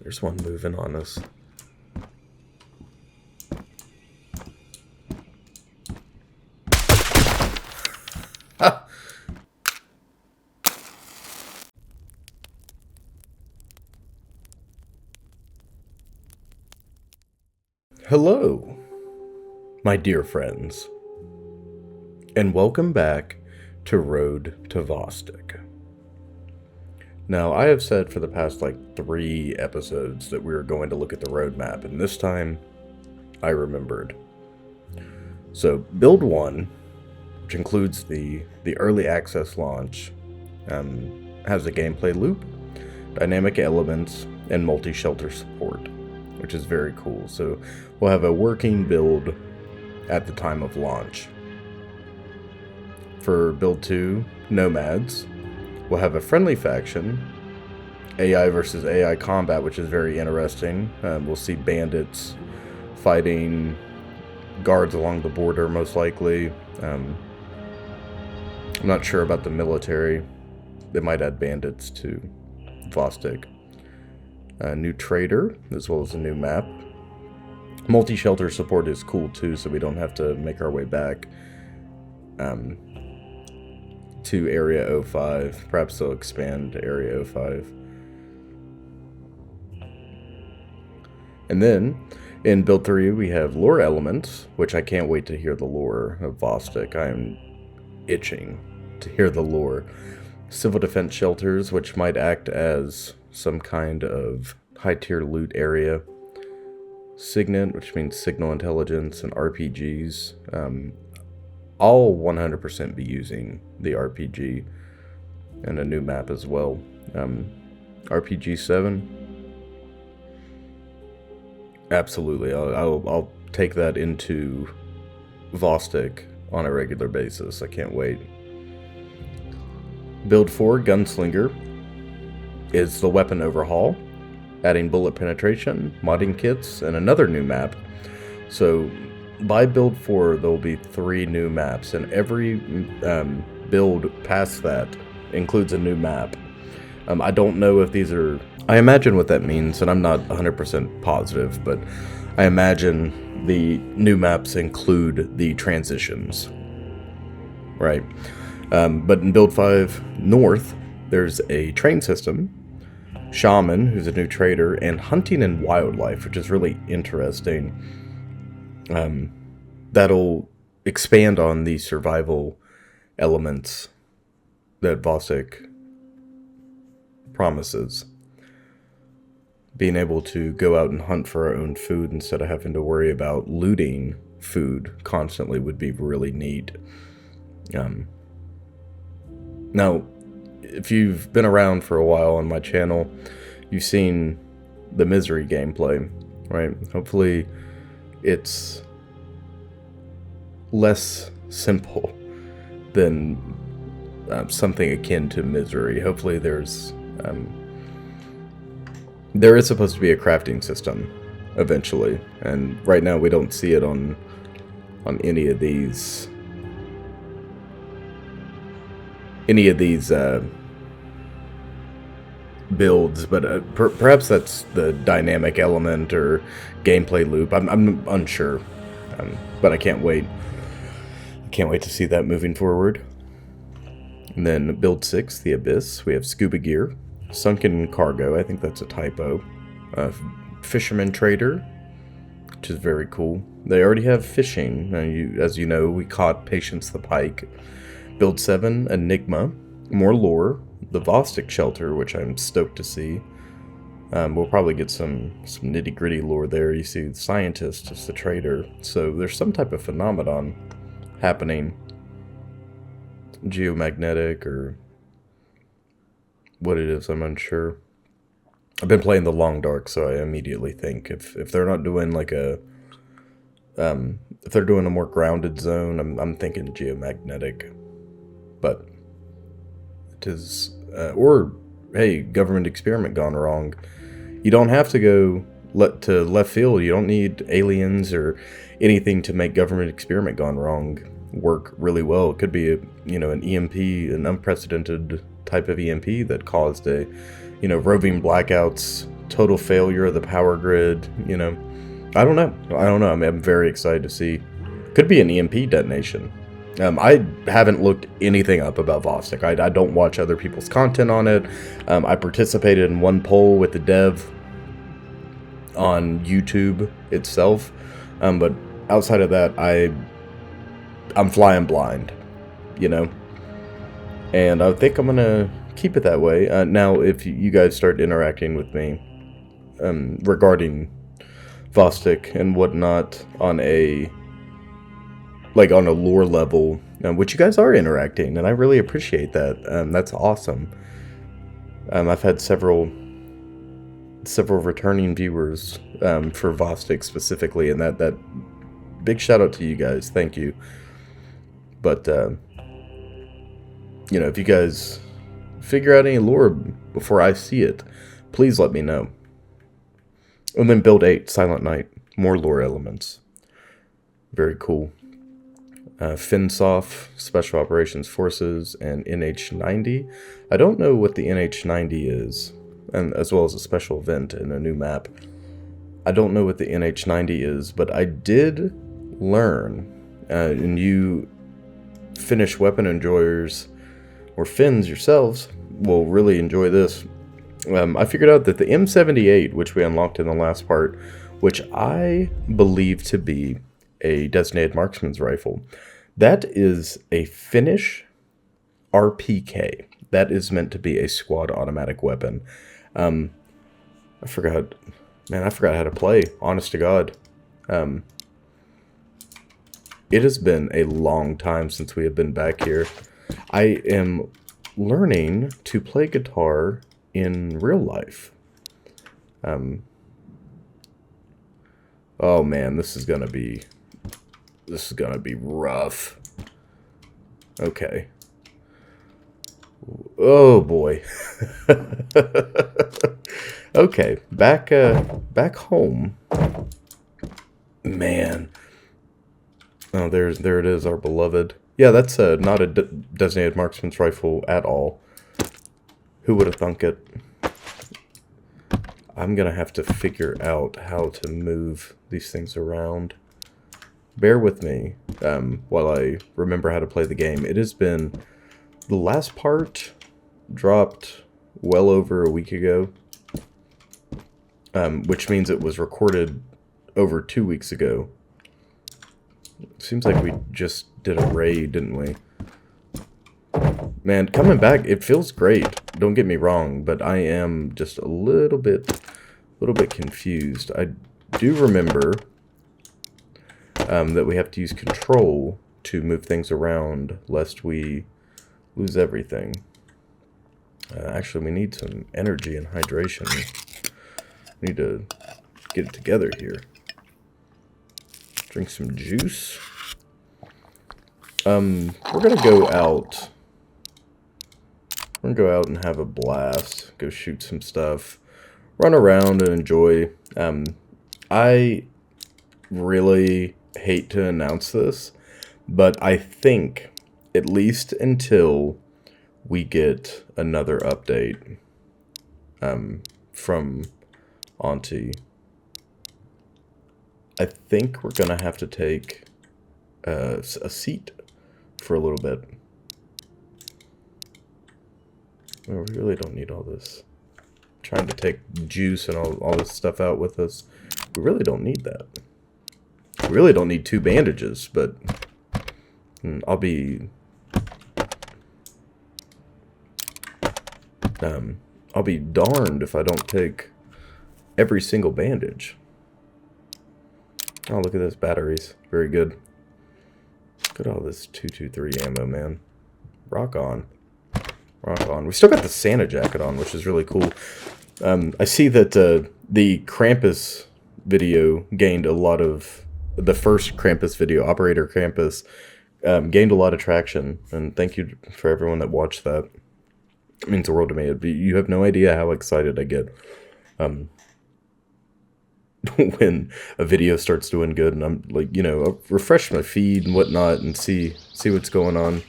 There's one moving on us. Hello, my dear friends, and welcome back to Road to Vostok. Now, I have said for the past 3 episodes that we were going to look at the roadmap, and this time I remembered. So, Build 1, which includes the early access launch, has a gameplay loop, dynamic elements, and multi-shelter support, which is very cool. So we'll have a working build at the time of launch. For Build 2, Nomads, we'll have a friendly faction, AI versus AI combat, which is very interesting. We'll see bandits fighting guards along the border, most likely. I'm not sure about the military. They might add bandits to Vostok. A new trader, as well as a new map. Multi-shelter support is cool too, so we don't have to make our way back to Area 05. Perhaps they'll expand Area 05. And then, in Build 3, we have lore elements, which I can't wait to hear the lore of Vostok. I am itching to hear the lore. Civil defense shelters, which might act as some kind of high-tier loot area. Signet, which means signal intelligence, and RPGs. I'll 100% be using the RPG and a new map as well. RPG 7. Absolutely, I'll take that into Vostok on a regular basis. I can't wait. Build 4, Gunslinger, is the weapon overhaul, adding bullet penetration, modding kits, and another new map. So by Build 4, there will be 3 new maps, and every build past that includes a new map. I don't know if these are... I imagine what that means, and I'm not 100% positive, but I imagine the new maps include the transitions. Right. But in Build 5 North, there's a train system, Shaman, who's a new trader, and Hunting and Wildlife, which is really interesting. That'll expand on the survival elements that Vostok promises. Being able to go out and hunt for our own food instead of having to worry about looting food constantly would be really neat. Now, if you've been around for a while on my channel, you've seen the Misery gameplay, right? Hopefully it's less simple than something akin to Misery. Hopefully there is supposed to be a crafting system eventually, and right now we don't see it on any of these builds, but perhaps that's the dynamic element or gameplay loop. I'm unsure, but I can't wait. I can't wait to see that moving forward. And then Build 6, The Abyss, we have scuba gear, sunken cargo, I think that's a typo, fisherman trader, which is very cool. They already have fishing. As you know, we caught Patience the Pike. Build 7, Enigma, more lore, the Vostok shelter, which I'm stoked to see. We'll probably get some nitty-gritty lore there. You see the scientist is the trader, so there's some type of phenomenon happening. Geomagnetic or what it is, I'm unsure. I've been playing the Long Dark, so I immediately think if they're not doing if they're doing a more grounded zone, I'm thinking geomagnetic. But it is, or hey, government experiment gone wrong. You don't have to go to left field. You don't need aliens or anything to make government experiment gone wrong work really well. It could be an EMP, an unprecedented type of EMP that caused a roving blackouts, total failure of the power grid, I don't know. I'm very excited to see. Could be an EMP detonation. I haven't looked anything up about Vostok. I don't watch other people's content on it. I participated in one poll with the dev on YouTube itself. But outside of that, I'm flying blind, And I think I'm going to keep it that way. Now, if you guys start interacting with me regarding Vostok and whatnot on a lore level, which you guys are interacting, and I really appreciate that. That's awesome. I've had several returning viewers for Vostok specifically, and that big shout out to you guys. Thank you. But if you guys figure out any lore before I see it, please let me know. And then Build 8, Silent Night, more lore elements. Very cool. FinSoft, Special Operations Forces, and NH90. I don't know what the NH90 is, and as well as a special event in a new map. I don't know what the NH90 is, but I did learn, and you Finnish weapon enjoyers, or Finns yourselves, will really enjoy this. I figured out that the M78, which we unlocked in the last part, which I believe to be a designated marksman's rifle, that is a Finnish RPK. That is meant to be a squad automatic weapon. I forgot how to play, honest to God. It has been a long time since we have been back here. I am learning to play guitar in real life. Oh man, this is gonna be rough. Okay. Oh boy. Okay, back home. Man. Oh, there it is, our beloved. Yeah, that's not a designated marksman's rifle at all. Who would have thunk it? I'm gonna have to figure out how to move these things around. Bear with me while I remember how to play the game. It has been... The last part dropped well over a week ago, which means it was recorded over 2 weeks ago. Seems like we just did a raid, didn't we? Man, coming back, it feels great. Don't get me wrong, but I am just a little bit confused. I do remember that we have to use control to move things around, lest we lose everything. Actually, we need some energy and hydration. We need to get it together here. Drink some juice. We're gonna go out. We're gonna go out and have a blast. Go shoot some stuff. Run around and enjoy. I really hate to announce this, but I think, at least until we get another update from Auntie, I think we're gonna have to take a seat for a little bit. Well, we really don't need all this. Trying to take juice and all this stuff out with us. We really don't need that. We really don't need 2 bandages, but I'll be darned if I don't take every single bandage. Oh, look at this, batteries. Very good. Look at all this 223 ammo, man. Rock on. Rock on. We still got the Santa jacket on, which is really cool. I see that the Krampus video gained a lot of... The first Krampus video, Operator Krampus, gained a lot of traction. And thank you for everyone that watched that. It means the world to me. You have no idea how excited I get when a video starts doing good, and I'm like, refresh my feed and whatnot and see what's going on.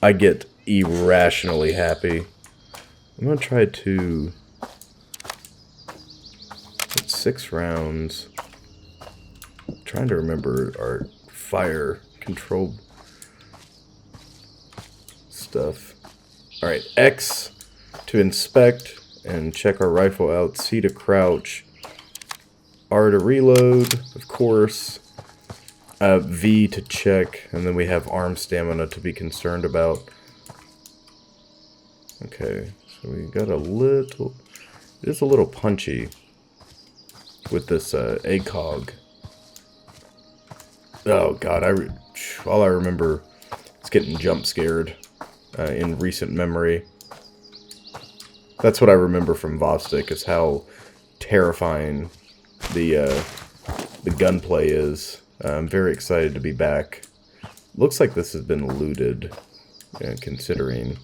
I get irrationally happy. I'm going to try to... It's 6 rounds. I'm trying to remember our fire control stuff. Alright, X to inspect and check our rifle out. C to crouch. R to reload, of course. V to check, and then we have arm stamina to be concerned about. Okay, so we got a little... It is a little punchy with this ACOG. Oh god, all I remember is getting jump scared in recent memory. That's what I remember from Vostok, is how terrifying the gunplay is. I'm very excited to be back. Looks like this has been looted, considering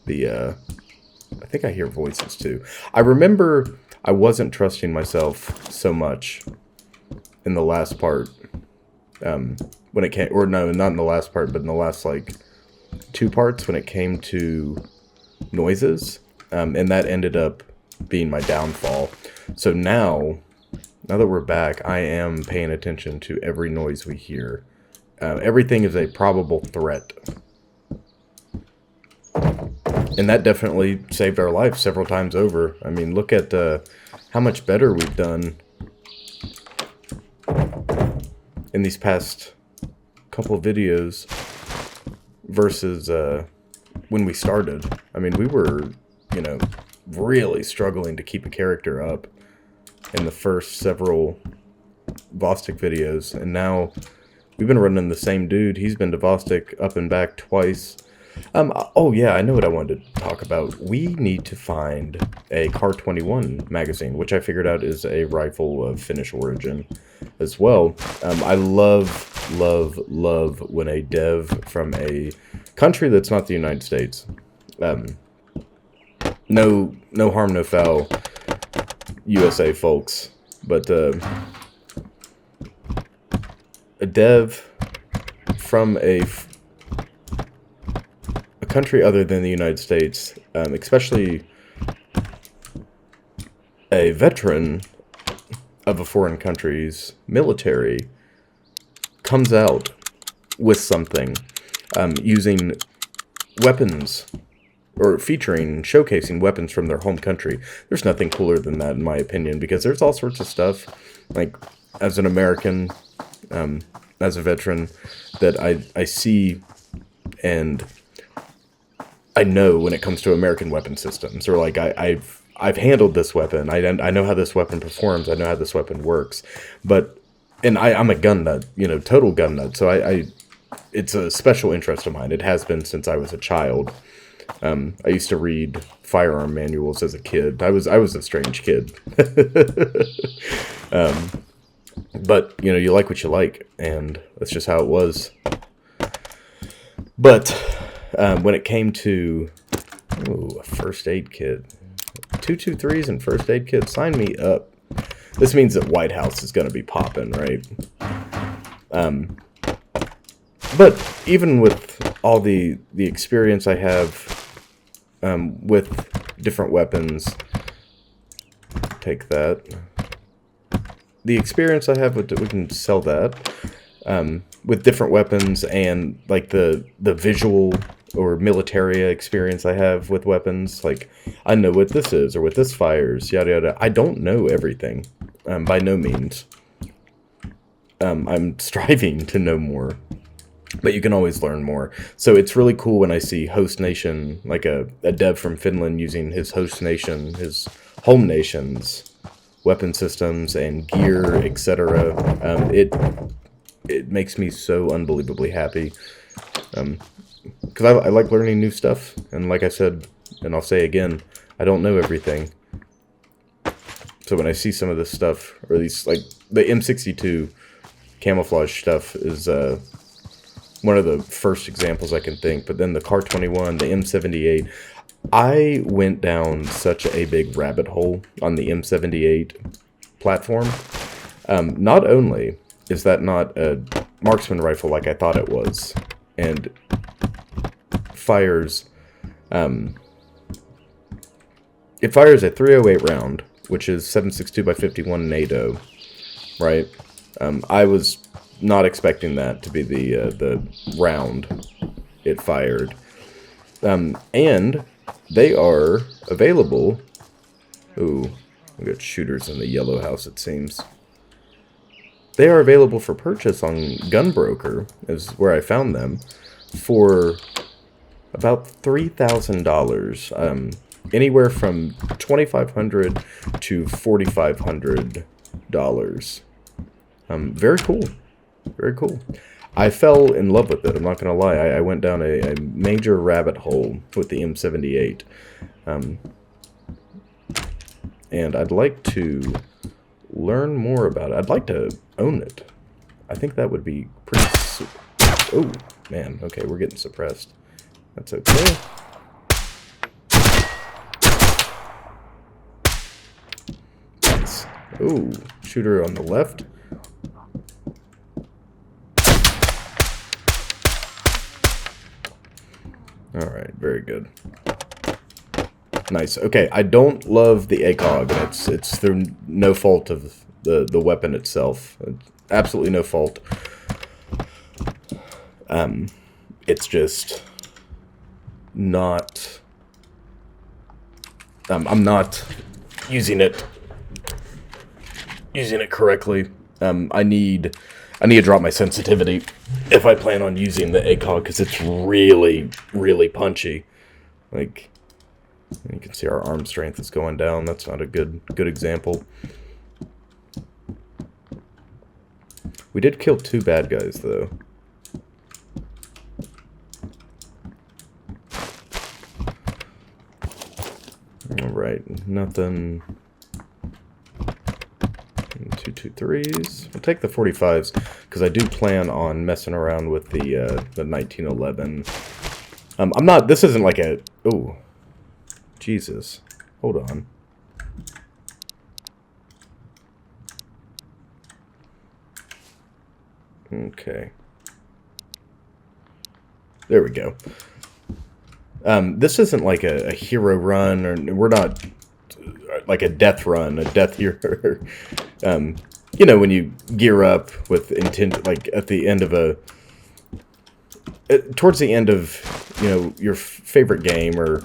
the... I think I hear voices too. I remember I wasn't trusting myself so much in the last part. When it came... Or no, not in the last part, but in the last, like, 2 parts when it came to noises. And that ended up being my downfall. So now that we're back, I am paying attention to every noise we hear. Everything is a probable threat. And that definitely saved our life several times over. I mean, look at how much better we've done in these past couple of videos versus when we started. I mean, we were, you know, really struggling to keep a character up in the first several Vostok videos, and now we've been running the same dude. He's been to Vostok up and back twice. Oh yeah, I know what I wanted to talk about. We need to find a CAR-21 magazine, which I figured out is a rifle of Finnish origin as well. I love when a dev from a country that's not the United States, no harm, no foul, USA folks, but a dev from a country other than the United States, especially a veteran of a foreign country's military, comes out with something using weapons, or featuring, showcasing weapons from their home country. There's nothing cooler than that, in my opinion, because there's all sorts of stuff, like, as an American, as a veteran, that I see and I know when it comes to American weapon systems, or like I've handled this weapon. I know how this weapon performs. I know how this weapon works. And I'm a gun nut, you know, total gun nut. So it's a special interest of mine. It has been since I was a child. I used to read firearm manuals as a kid. I was a strange kid. But you know, you like what you like, and that's just how it was. But when it came to a first aid kit, 223s and first aid kit, sign me up. This means that White House is going to be popping, right? But even with all the experience I have with different weapons, take that. The experience I have with, we can sell that, with different weapons, and like the visual or militaria experience I have with weapons. Like, I know what this is, or what this fires, yada yada. I don't know everything, by no means. I'm striving to know more, but you can always learn more. So it's really cool when I see host nation, like a dev from Finland using his host nation, his home nation's weapon systems and gear, etc. It makes me so unbelievably happy, because I like learning new stuff, and like I said, and I'll say again, I don't know everything. So when I see some of this stuff, or these, like the M62 camouflage stuff is one of the first examples I can think, but then the CAR-21, the M78, I went down such a big rabbit hole on the M78 platform. Not only is that not a marksman rifle like I thought it was, and fires it fires a 308 round, which is 7.62 by 51 NATO, right? I was not expecting that to be the round it fired. And they are available. Ooh, we got shooters in the yellow house, it seems. They are available for purchase on Gunbroker, is where I found them, for about $3,000. Anywhere from $2,500 to $4,500. Very cool. Very cool. I fell in love with it, I'm not going to lie. I went down a major rabbit hole with the M78. And I'd like to learn more about it. I'd like to own it. I think that would be pretty... Oh, man. Okay, we're getting suppressed. That's okay. Nice. Ooh, shooter on the left. Alright, very good. Nice. Okay, I don't love the ACOG, and it's through no fault of the weapon itself. Absolutely no fault. It's just not... I'm not using it correctly. I need to drop my sensitivity if I plan on using the ACOG, because it's really, really punchy. Like, you can see our arm strength is going down. That's not a good example. We did kill 2 bad guys, though. Alright, nothing. 223s. We'll take the 45s, because I do plan on messing around with the 1911. I'm not... This isn't like a... Oh. Jesus. Hold on. Okay. There we go. This isn't like a hero run, or we're not like a death run, a death hero. You know, when you gear up with intent, like at the end of towards the end of, you know, your favorite game, or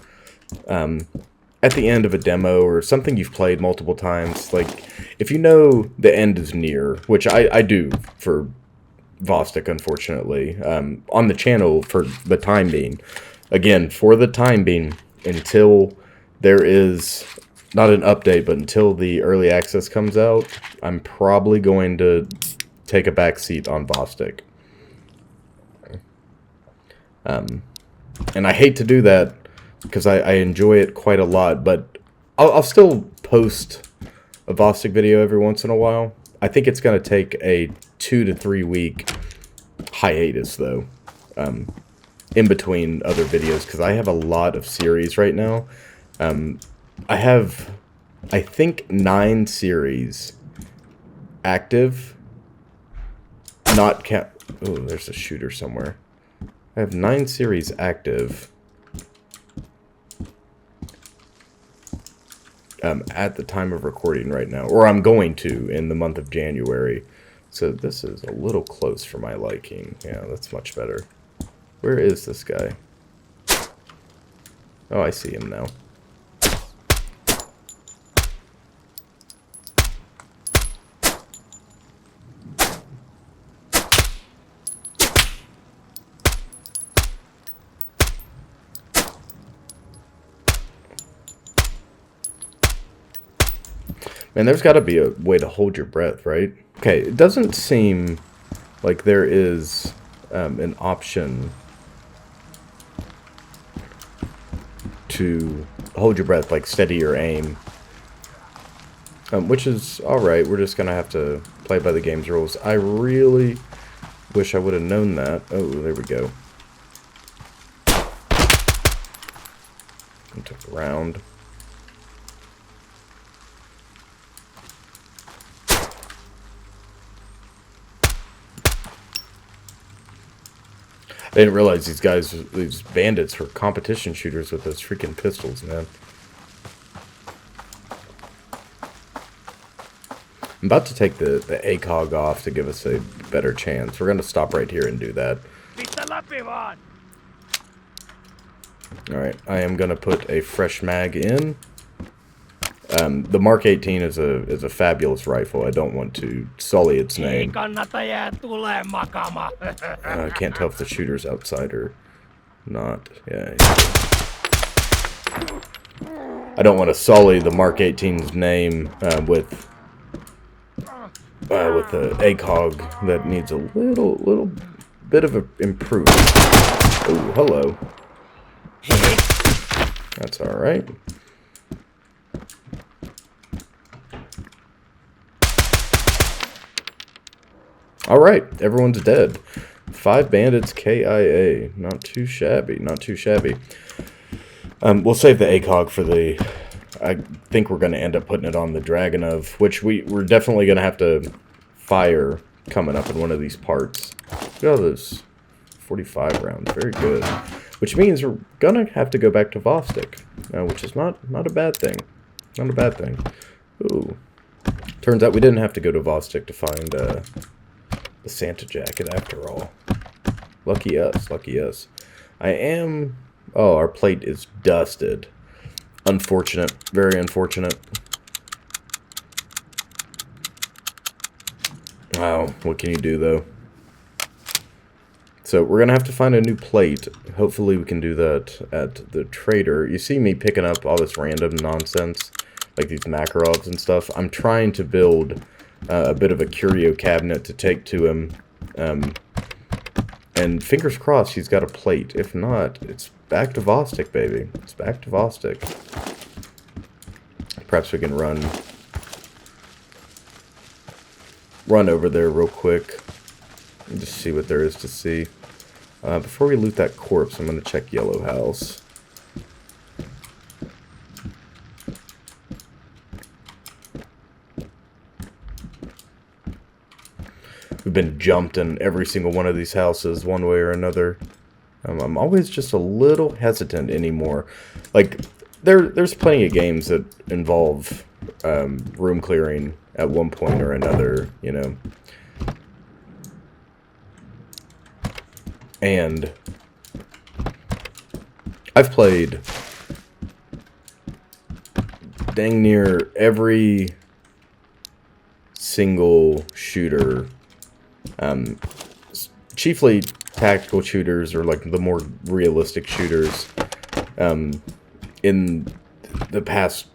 at the end of a demo or something you've played multiple times. Like, if you know the end is near, which I do for Vostok, unfortunately, on the channel for the time being. Again, for the time being, until there is, not an update, but until the early access comes out, I'm probably going to take a back seat on Vostok. And I hate to do that, because I enjoy it quite a lot, but I'll still post a Vostok video every once in a while. I think it's going to take a 2 to 3 week hiatus, though, in between other videos, because I have a lot of series right now. I have, I think, 9 series active, not count... Oh, there's a shooter somewhere. I have 9 series active at the time of recording right now, or I'm going to in the month of January. So this is a little close for my liking. Yeah, that's much better. Where is this guy? Oh, I see him now. Man, there's got to be a way to hold your breath, right? Okay, it doesn't seem like there is an option to hold your breath, like steady your aim. Which is alright, we're just going to have to play by the game's rules. I really wish I would have known that. Oh, there we go. I took a round. I didn't realize these bandits were competition shooters with those freaking pistols, man. I'm about to take the ACOG off to give us a better chance. We're going to stop right here and do that. Alright, I am going to put a fresh mag in. The Mark 18 is a fabulous rifle. I don't want to sully its name. I can't tell if the shooter's outside or not. Yeah. I don't want to sully the Mark 18's name with the ACOG that needs a little bit of an improvement. Oh, hello. That's all right. All right, everyone's dead. 5 bandits KIA. Not too shabby. Not too shabby. We'll save the ACOG for the... I think we're going to end up putting it on the Dragonov, which we're definitely going to have to fire coming up in one of these parts. Look at all those 45 rounds. Very good. Which means we're going to have to go back to Vostok, which is not a bad thing. Not a bad thing. Ooh. Turns out we didn't have to go to Vostok to find the Santa jacket after all. Lucky us. Lucky us. I am... Oh, our plate is dusted. Unfortunate. Very unfortunate. Wow. What can you do, though? So, we're going to have to find a new plate. Hopefully we can do that at the trader. You see me picking up all this random nonsense, like these Makarovs and stuff. I'm trying to build a bit of a curio cabinet to take to him. And fingers crossed he's got a plate. If not, it's back to Vostok, baby. It's back to Vostok. Perhaps we can run over there real quick and just see what there is to see. Before we loot that corpse, I'm going to check Yellow House. We've been jumped in every single one of these houses one way or another. I'm always just a little hesitant anymore. Like, there's plenty of games that involve room clearing at one point or another, you know. And I've played dang near every single shooter. Chiefly tactical shooters, or like the more realistic shooters, in the past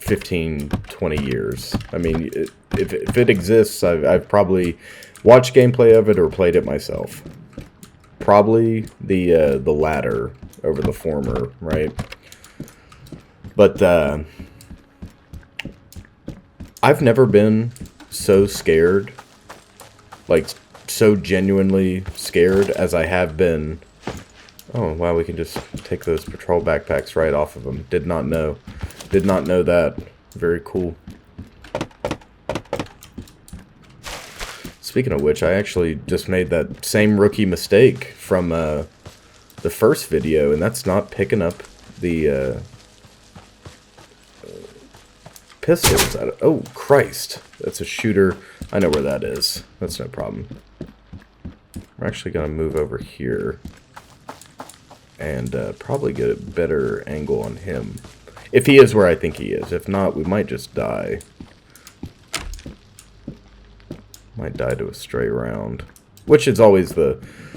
15-20 years. I mean, if it exists, I've probably watched gameplay of it or played it myself. Probably the latter over the former, right? But I've never been so scared, like so genuinely scared as I have been. Oh, wow, we can just take those patrol backpacks right off of them. Did not know. Did not know that. Very cool. Speaking of which, I actually just made that same rookie mistake from the first video, and that's not picking up the pistols. Oh, Christ. That's a shooter. I know where that is. That's no problem. We're actually going to move over here and probably get a better angle on him. If he is where I think he is. If not, we might just die. Might die to a stray round. Which is always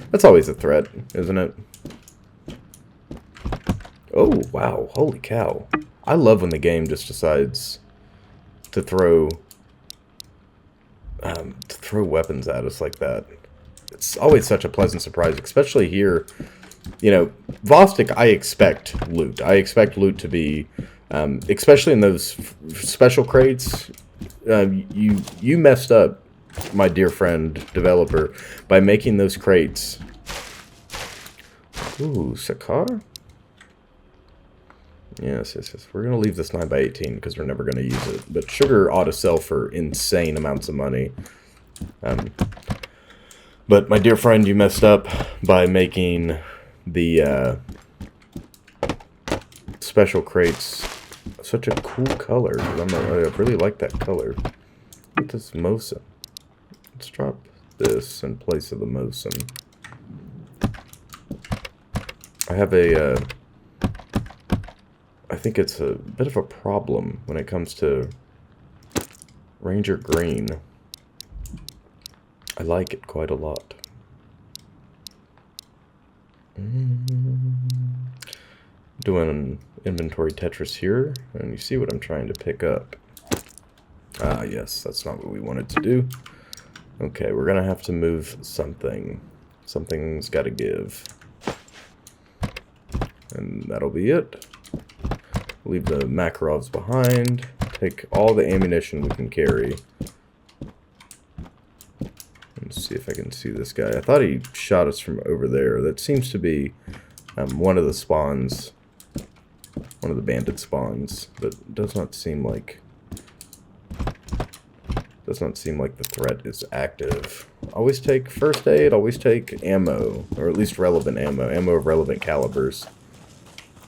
that's always a threat, isn't it? Oh, wow. Holy cow. I love when the game just decides to throw weapons at us like that. It's always such a pleasant surprise, especially here. You know, Vostok, I expect loot. I expect loot to be, especially in those special crates. You messed up, my dear friend developer, by making those crates. Ooh, Sakar? Yes. We're going to leave this 9x18 because we're never going to use it. But sugar ought to sell for insane amounts of money. But my dear friend, you messed up by making the special crates such a cool color. I really like that color. What is Mosin? Let's drop this in place of the Mosin. I have a, I think it's a bit of a problem when it comes to Ranger Green. I like it quite a lot. Doing an inventory Tetris here, and you see what I'm trying to pick up. Ah, yes, that's not what we wanted to do. Okay, we're gonna have to move something. Something's gotta give. And that'll be it. Leave the Makarovs behind. Take all the ammunition we can carry. Let's see if I can see this guy. I thought he shot us from over there. That seems to be one of the spawns. One of the bandit spawns. But does not seem like... Does not seem like the threat is active. Always take first aid, always take ammo. Or at least relevant ammo. Ammo of relevant calibers.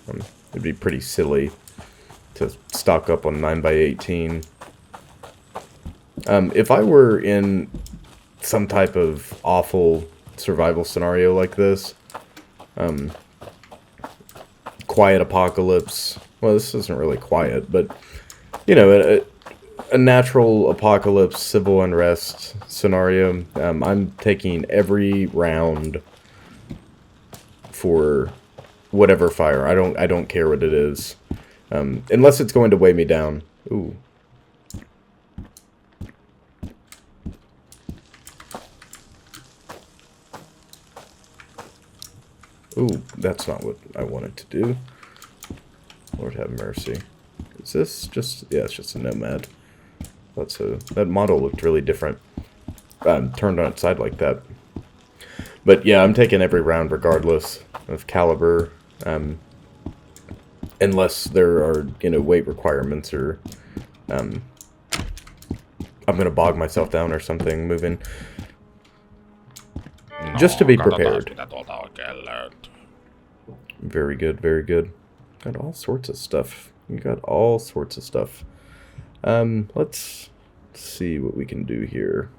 It'd be pretty silly to stock up on 9x18. If I were in some type of awful survival scenario like this, quiet apocalypse, well, this isn't really quiet, but, you know, a natural apocalypse, civil unrest scenario, I'm taking every round for whatever fire. I don't care what it is. Unless it's going to weigh me down. Ooh. Ooh, that's not what I wanted to do. Lord have mercy. Is this just... Yeah, it's just a nomad. That model looked really different. Turned on its side like that. But yeah, I'm taking every round regardless of caliber. Unless there are, you know, weight requirements or... I'm going to bog myself down or something moving. Just to be prepared. Very good, very good. Got all sorts of stuff. You got all sorts of stuff. Let's see what we can do here.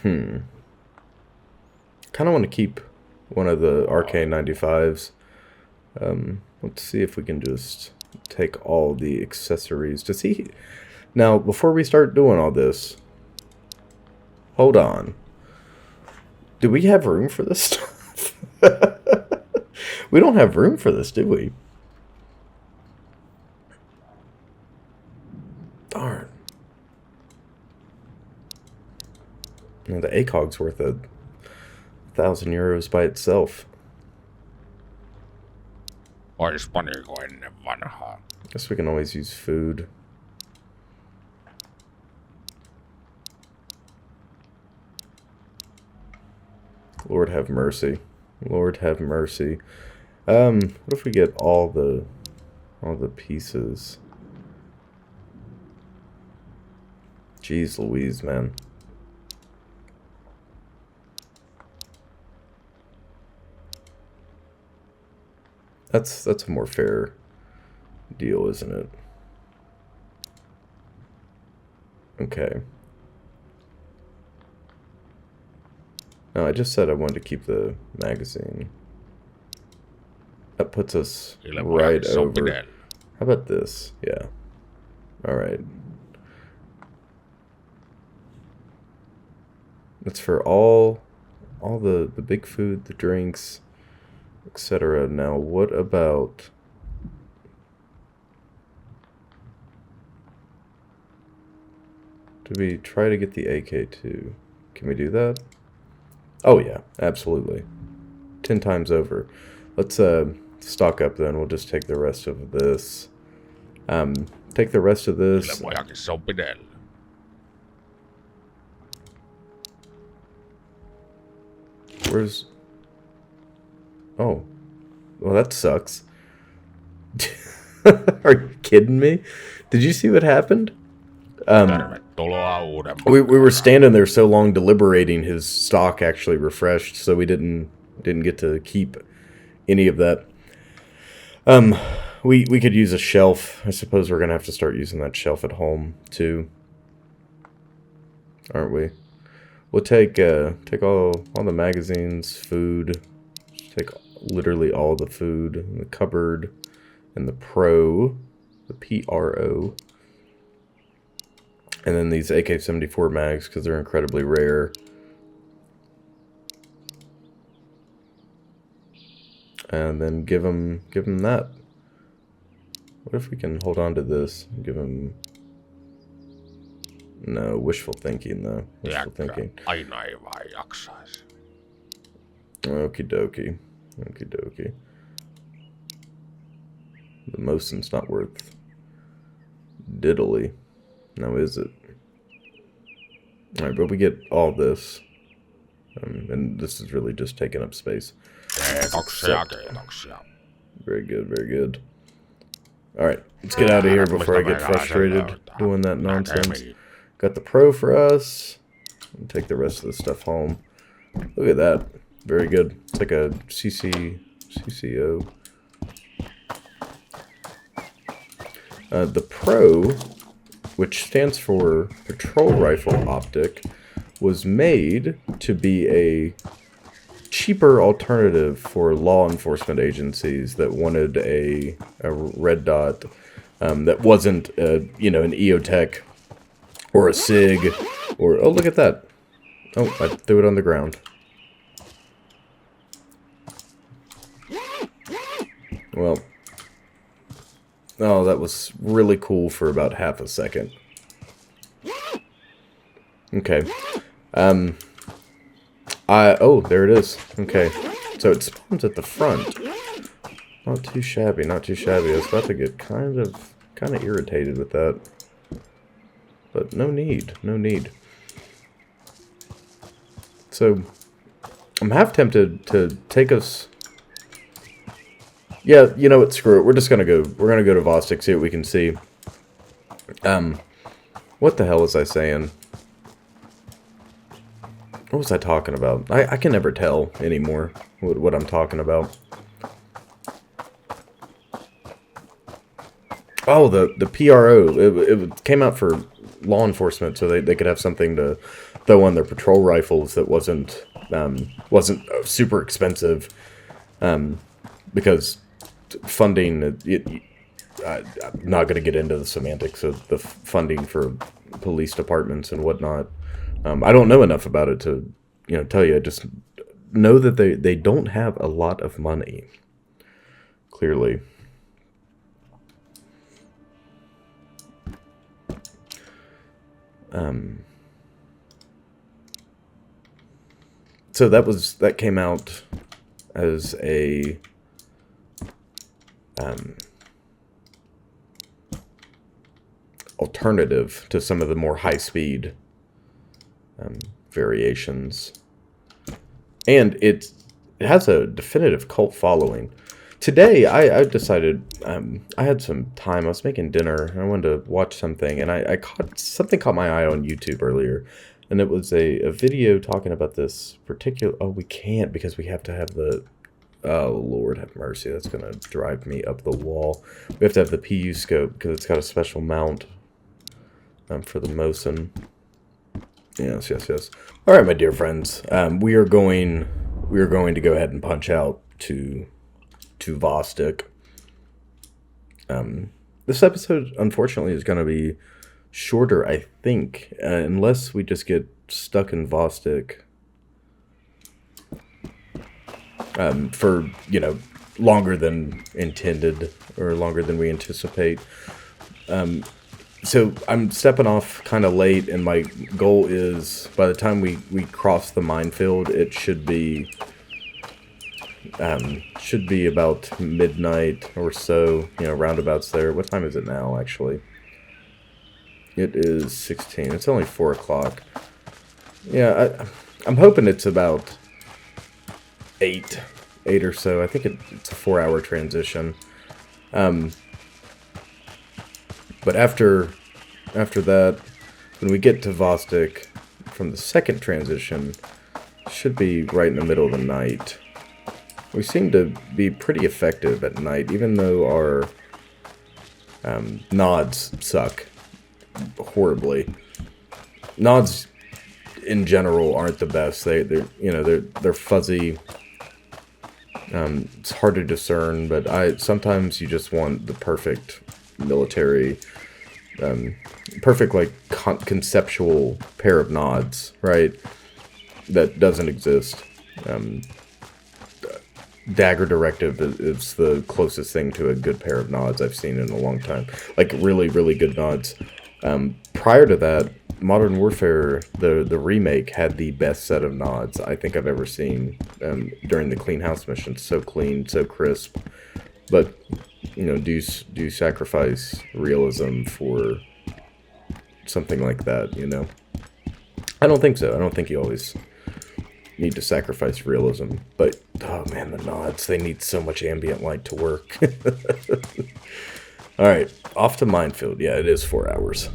Kind of want to keep one of the RK95s. Let's see if we can just take all the accessories. Does he... Now, before we start doing all this... Hold on. Do we have room for this stuff? We don't have room for this, do we? Darn. You know, the ACOG's worth €1,000 by itself. Guess we can always use food. Lord have mercy. Lord have mercy. What if we get all the pieces? Jeez Louise, man. That's a more fair deal, isn't it? Okay. No, I just said I wanted to keep the magazine. That puts us right over. How about this? Yeah. Alright. That's for all the big food, the drinks, etc. Now, what about... Do we try to get the AK-2? Can we do that? Oh yeah, absolutely. 10 times over. Let's stock up then. We'll just take the rest of this. Take the rest of this. Where's... Oh. Well, that sucks. Are you kidding me? Did you see what happened? We were standing there so long deliberating, his stock actually refreshed, so we didn't get to keep any of that. We could use a shelf. I suppose we're gonna have to start using that shelf at home too, aren't we? We'll take all the magazines, food. Take literally all the food in the cupboard and the PRO, and then these AK-74 mags because they're incredibly rare. And then give them that. What if we can hold on to this and give them... No, wishful thinking though. Wishful thinking. Okie dokie. Okie dokie. The Mosin's not worth diddly. Now is it? Alright, but we get all this. And this is really just taking up space. Very good, very good. Alright, let's get out of here before I get frustrated doing that nonsense. Got the Pro for us. And take the rest of the stuff home. Look at that. Very good. It's like a CCO. The Pro, which stands for Patrol Rifle Optic, was made to be a cheaper alternative for law enforcement agencies that wanted a red dot that wasn't, you know, an EOTech or a SIG or... Oh, look at that. Oh, I threw it on the ground. Well, oh, that was really cool for about half a second. Okay. Oh, there it is. Okay. So it spawns at the front. Not too shabby, not too shabby. I was about to get kind of irritated with that. But no need, no need. So, I'm half tempted to take us... Yeah, you know what, screw it. We're just gonna go, we're gonna go to Vostok, see what we can see. What the hell was I saying? What was I talking about? I can never tell anymore what I'm talking about. Oh, the PRO. It came out for law enforcement, so they could have something to throw on their patrol rifles that wasn't super expensive. Because funding, I'm not going to get into the semantics of the funding for police departments and whatnot. I don't know enough about it to, you know, tell you. I just know that they don't have a lot of money. Clearly. So that came out as a alternative to some of the more high-speed variations, and it has a definitive cult following. Today, I decided I had some time. I was making dinner, and I wanted to watch something, and I caught my eye on YouTube earlier, and it was a video talking about this particular... Oh, we can't because we have to have the... Oh, Lord have mercy. That's going to drive me up the wall. We have to have the PU scope because it's got a special mount for the Mosin. Yes. All right, my dear friends. We are going to go ahead and punch out to Vostok. This episode, unfortunately, is going to be shorter, I think, unless we just get stuck in Vostok for, you know, longer than intended or longer than we anticipate. So I'm stepping off kind of late, and my goal is by the time we cross the minefield, it should be about midnight or so, you know, roundabouts there. What time is it now, actually? It is 16. It's only 4 o'clock. Yeah, I'm hoping it's about 8 or so. I think it's a 4-hour transition. But after that, when we get to Vostok from the second transition, should be right in the middle of the night. We seem to be pretty effective at night, even though our nods suck horribly. Nods in general aren't the best. They're fuzzy. It's hard to discern, but sometimes you just want the perfect military, perfect like conceptual pair of nods, right? That doesn't exist. Dagger Directive is the closest thing to a good pair of nods I've seen in a long time. Like really, really good nods. Prior to that, Modern Warfare, the remake, had the best set of nods I think I've ever seen during the Clean House mission. So clean, so crisp. But, do you sacrifice realism for something like that, I don't think so. I don't think you always need to sacrifice realism. But, oh man, the nods, they need so much ambient light to work. Alright, off to Minefield. Yeah, it is 4 hours.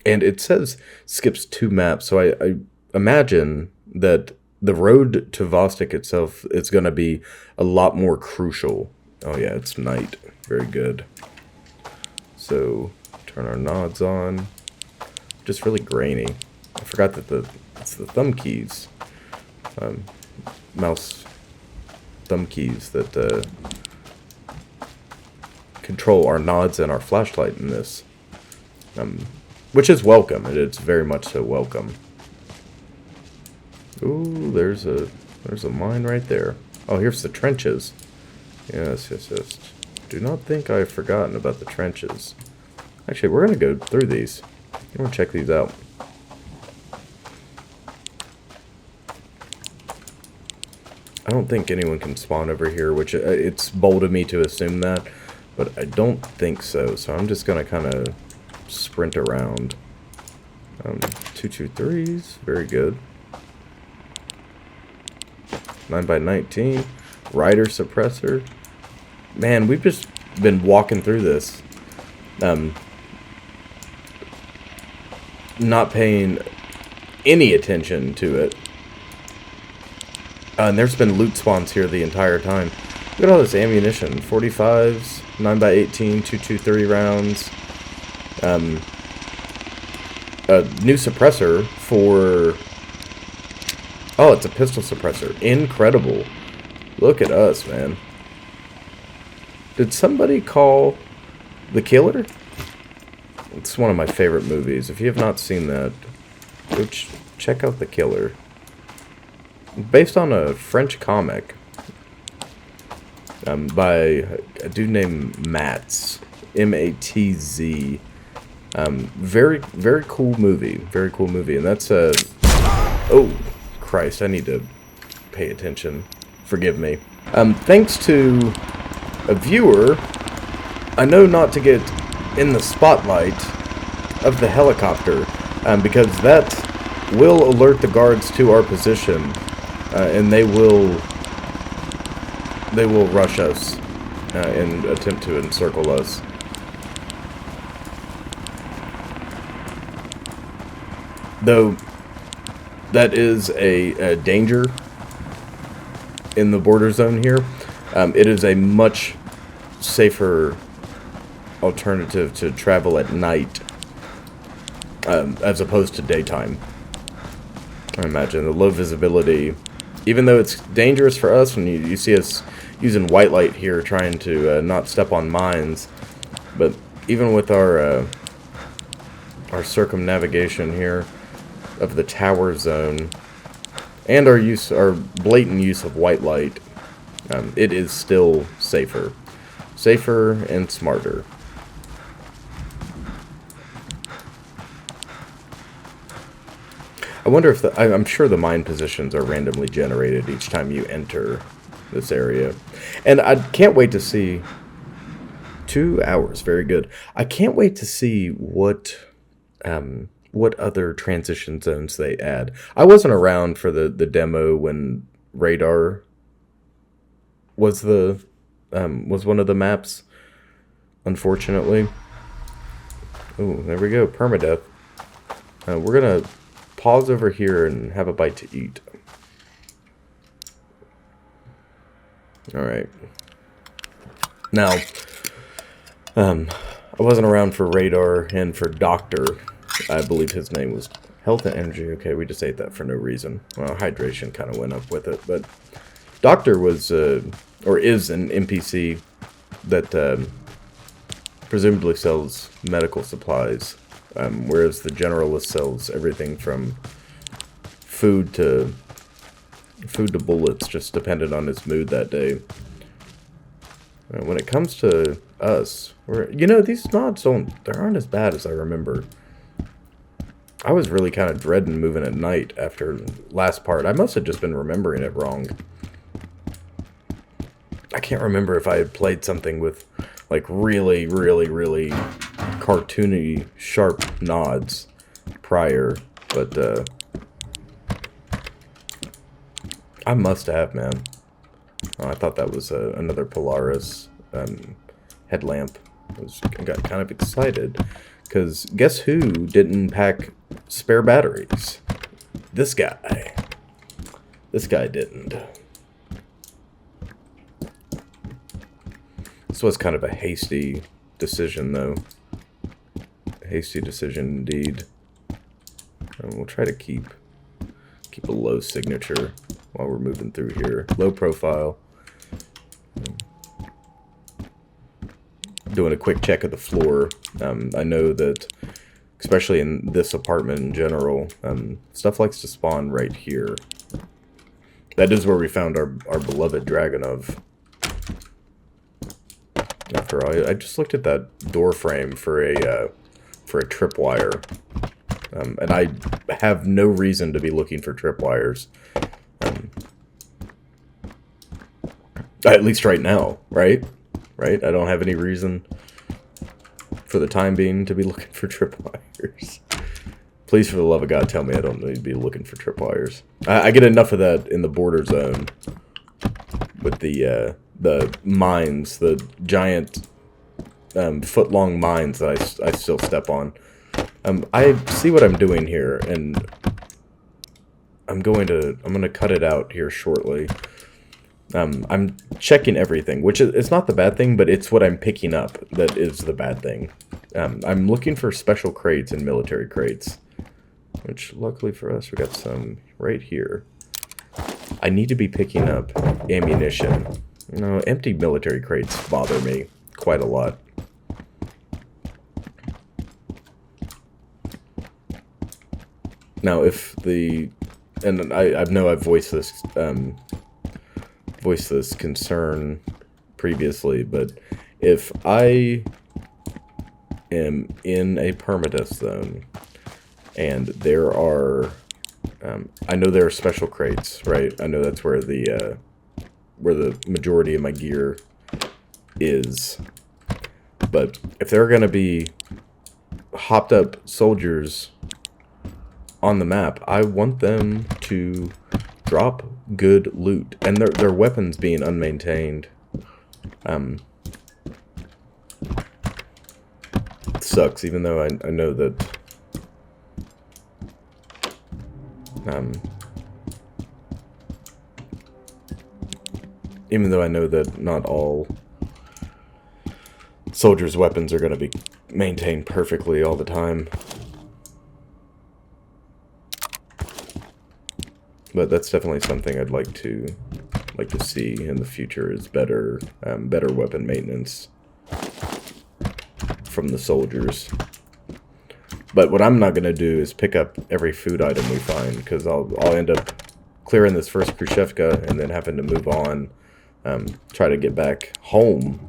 And it says skips 2 maps, so I imagine that the road to Vostok itself is going to be a lot more crucial. Oh yeah, it's night. Very good. So, turn our nods on. Just really grainy. I forgot that it's the thumb keys. Mouse thumb keys that control our nods and our flashlight in this. Which is welcome. It's very much so welcome. Ooh, there's a mine right there. Oh, here's the trenches. Yes. Do not think I've forgotten about the trenches. Actually, we're going to go through these. I'm going to check these out. I don't think anyone can spawn over here, which it's bold of me to assume that, but I don't think so. So I'm just going to kind of sprint around. 223s, very good. 9x19, rider suppressor. Man, we've just been walking through this, not paying any attention to it. And there's been loot spawns here the entire time. Look at all this ammunition. 45s, 9x18, 223 rounds. A new suppressor for... Oh, it's a pistol suppressor. Incredible. Look at us, man. Did somebody call The Killer? It's one of my favorite movies. If you have not seen that, go check out The Killer. Based on a French comic by a dude named Matz. M-A-T-Z. Very, very cool movie. Very cool movie. And that's a... Oh, Christ. I need to pay attention. Forgive me. Thanks to a viewer, I know not to get in the spotlight of the helicopter, because that will alert the guards to our position, and they will rush us and attempt to encircle us. Though that is a danger in the border zone here, it is a much safer alternative to travel at night as opposed to daytime. I imagine the low visibility, even though it's dangerous for us when you see us using white light here trying to not step on mines, but even with our circumnavigation here of the tower zone and our blatant use of white light, it is still safer and smarter. I wonder if I'm sure the mine positions are randomly generated each time you enter this area. And I can't wait to see 2 hours, very good. I can't wait to see what other transition zones they add. I wasn't around for the demo when radar was one of the maps, unfortunately. Oh, there we go, permadeath. We're gonna pause over here and have a bite to eat. All right. Now, I wasn't around for Radar and for Doctor. I believe his name was Health and Energy. Okay, we just ate that for no reason. Well, hydration kind of went up with it, but Doctor was, or is an NPC that presumably sells medical supplies, whereas the Generalist sells everything from food to bullets, just dependent on his mood that day. When it comes to us, these mods aren't as bad as I remember. I was really kind of dreading moving at night after last part. I must have just been remembering it wrong. I can't remember if I had played something with, like, really, really, really cartoony, sharp nods prior, but, I must have, man. Oh, I thought that was another Polaris headlamp. I got kind of excited, because guess who didn't pack spare batteries? This guy. This guy didn't. This was kind of a hasty decision, though. A hasty decision, indeed. And we'll try to keep a low signature while we're moving through here. Low profile. Doing a quick check of the floor. I know that, especially in this apartment in general, stuff likes to spawn right here. That is where we found our beloved Dragonov. After all, I just looked at that door frame for a tripwire. And I have no reason to be looking for tripwires. At least right now, right? Right? I don't have any reason for the time being to be looking for tripwires. Please, for the love of God, tell me I don't need to be looking for tripwires. I get enough of that in the border zone with the mines, the giant foot-long mines that I still step on. I see what I'm doing here, and I'm gonna cut it out here shortly. I'm checking everything, which is not the bad thing, but it's what I'm picking up that is the bad thing. I'm looking for special crates and military crates, which luckily for us, we got some right here. I need to be picking up ammunition. No, empty military crates bother me quite a lot. Now, and I know I've voiced this concern previously, but if I am in a permadeath zone and there are, I know there are special crates, right? I know that's where the majority of my gear is, but if there are going to be hopped up soldiers on the map, I want them to drop good loot, and their weapons being unmaintained sucks, even though I know that even though I know that not all soldiers' weapons are going to be maintained perfectly all the time. But that's definitely something I'd like to see in the future, is better weapon maintenance from the soldiers. But what I'm not going to do is pick up every food item we find, because I'll end up clearing this first Khrushchevka and then having to move on, try to get back home,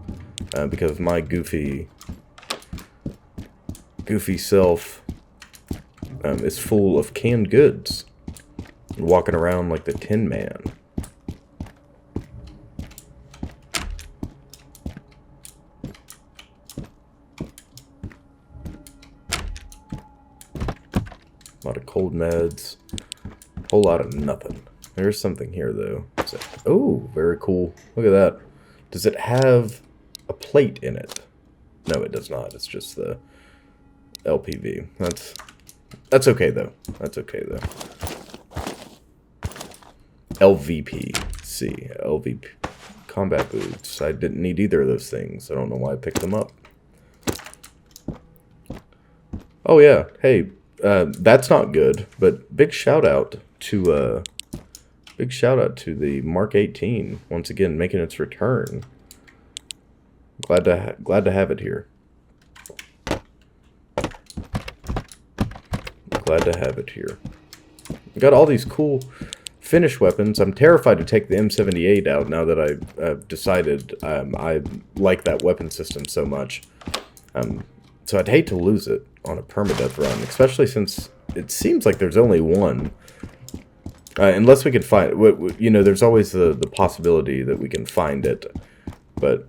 because my goofy self is full of canned goods. Walking around like the Tin Man. A lot of cold meds. Whole lot of nothing. There's something here, though. Oh, very cool. Look at that. Does it have a plate in it? No, it does not. It's just the LPV. That's okay, though. That's okay, though. LVP. combat boots. I didn't need either of those things. I don't know why I picked them up. Oh yeah, hey, that's not good, but big shout out to the Mark 18 once again making its return. Glad to have it here. Glad to have it here. Got all these cool finished weapons. I'm terrified to take the M78 out now that I've decided I like that weapon system so much. So I'd hate to lose it on a permadeath run, especially since it seems like there's only one. Unless we could find, you know, there's always the possibility that we can find it, but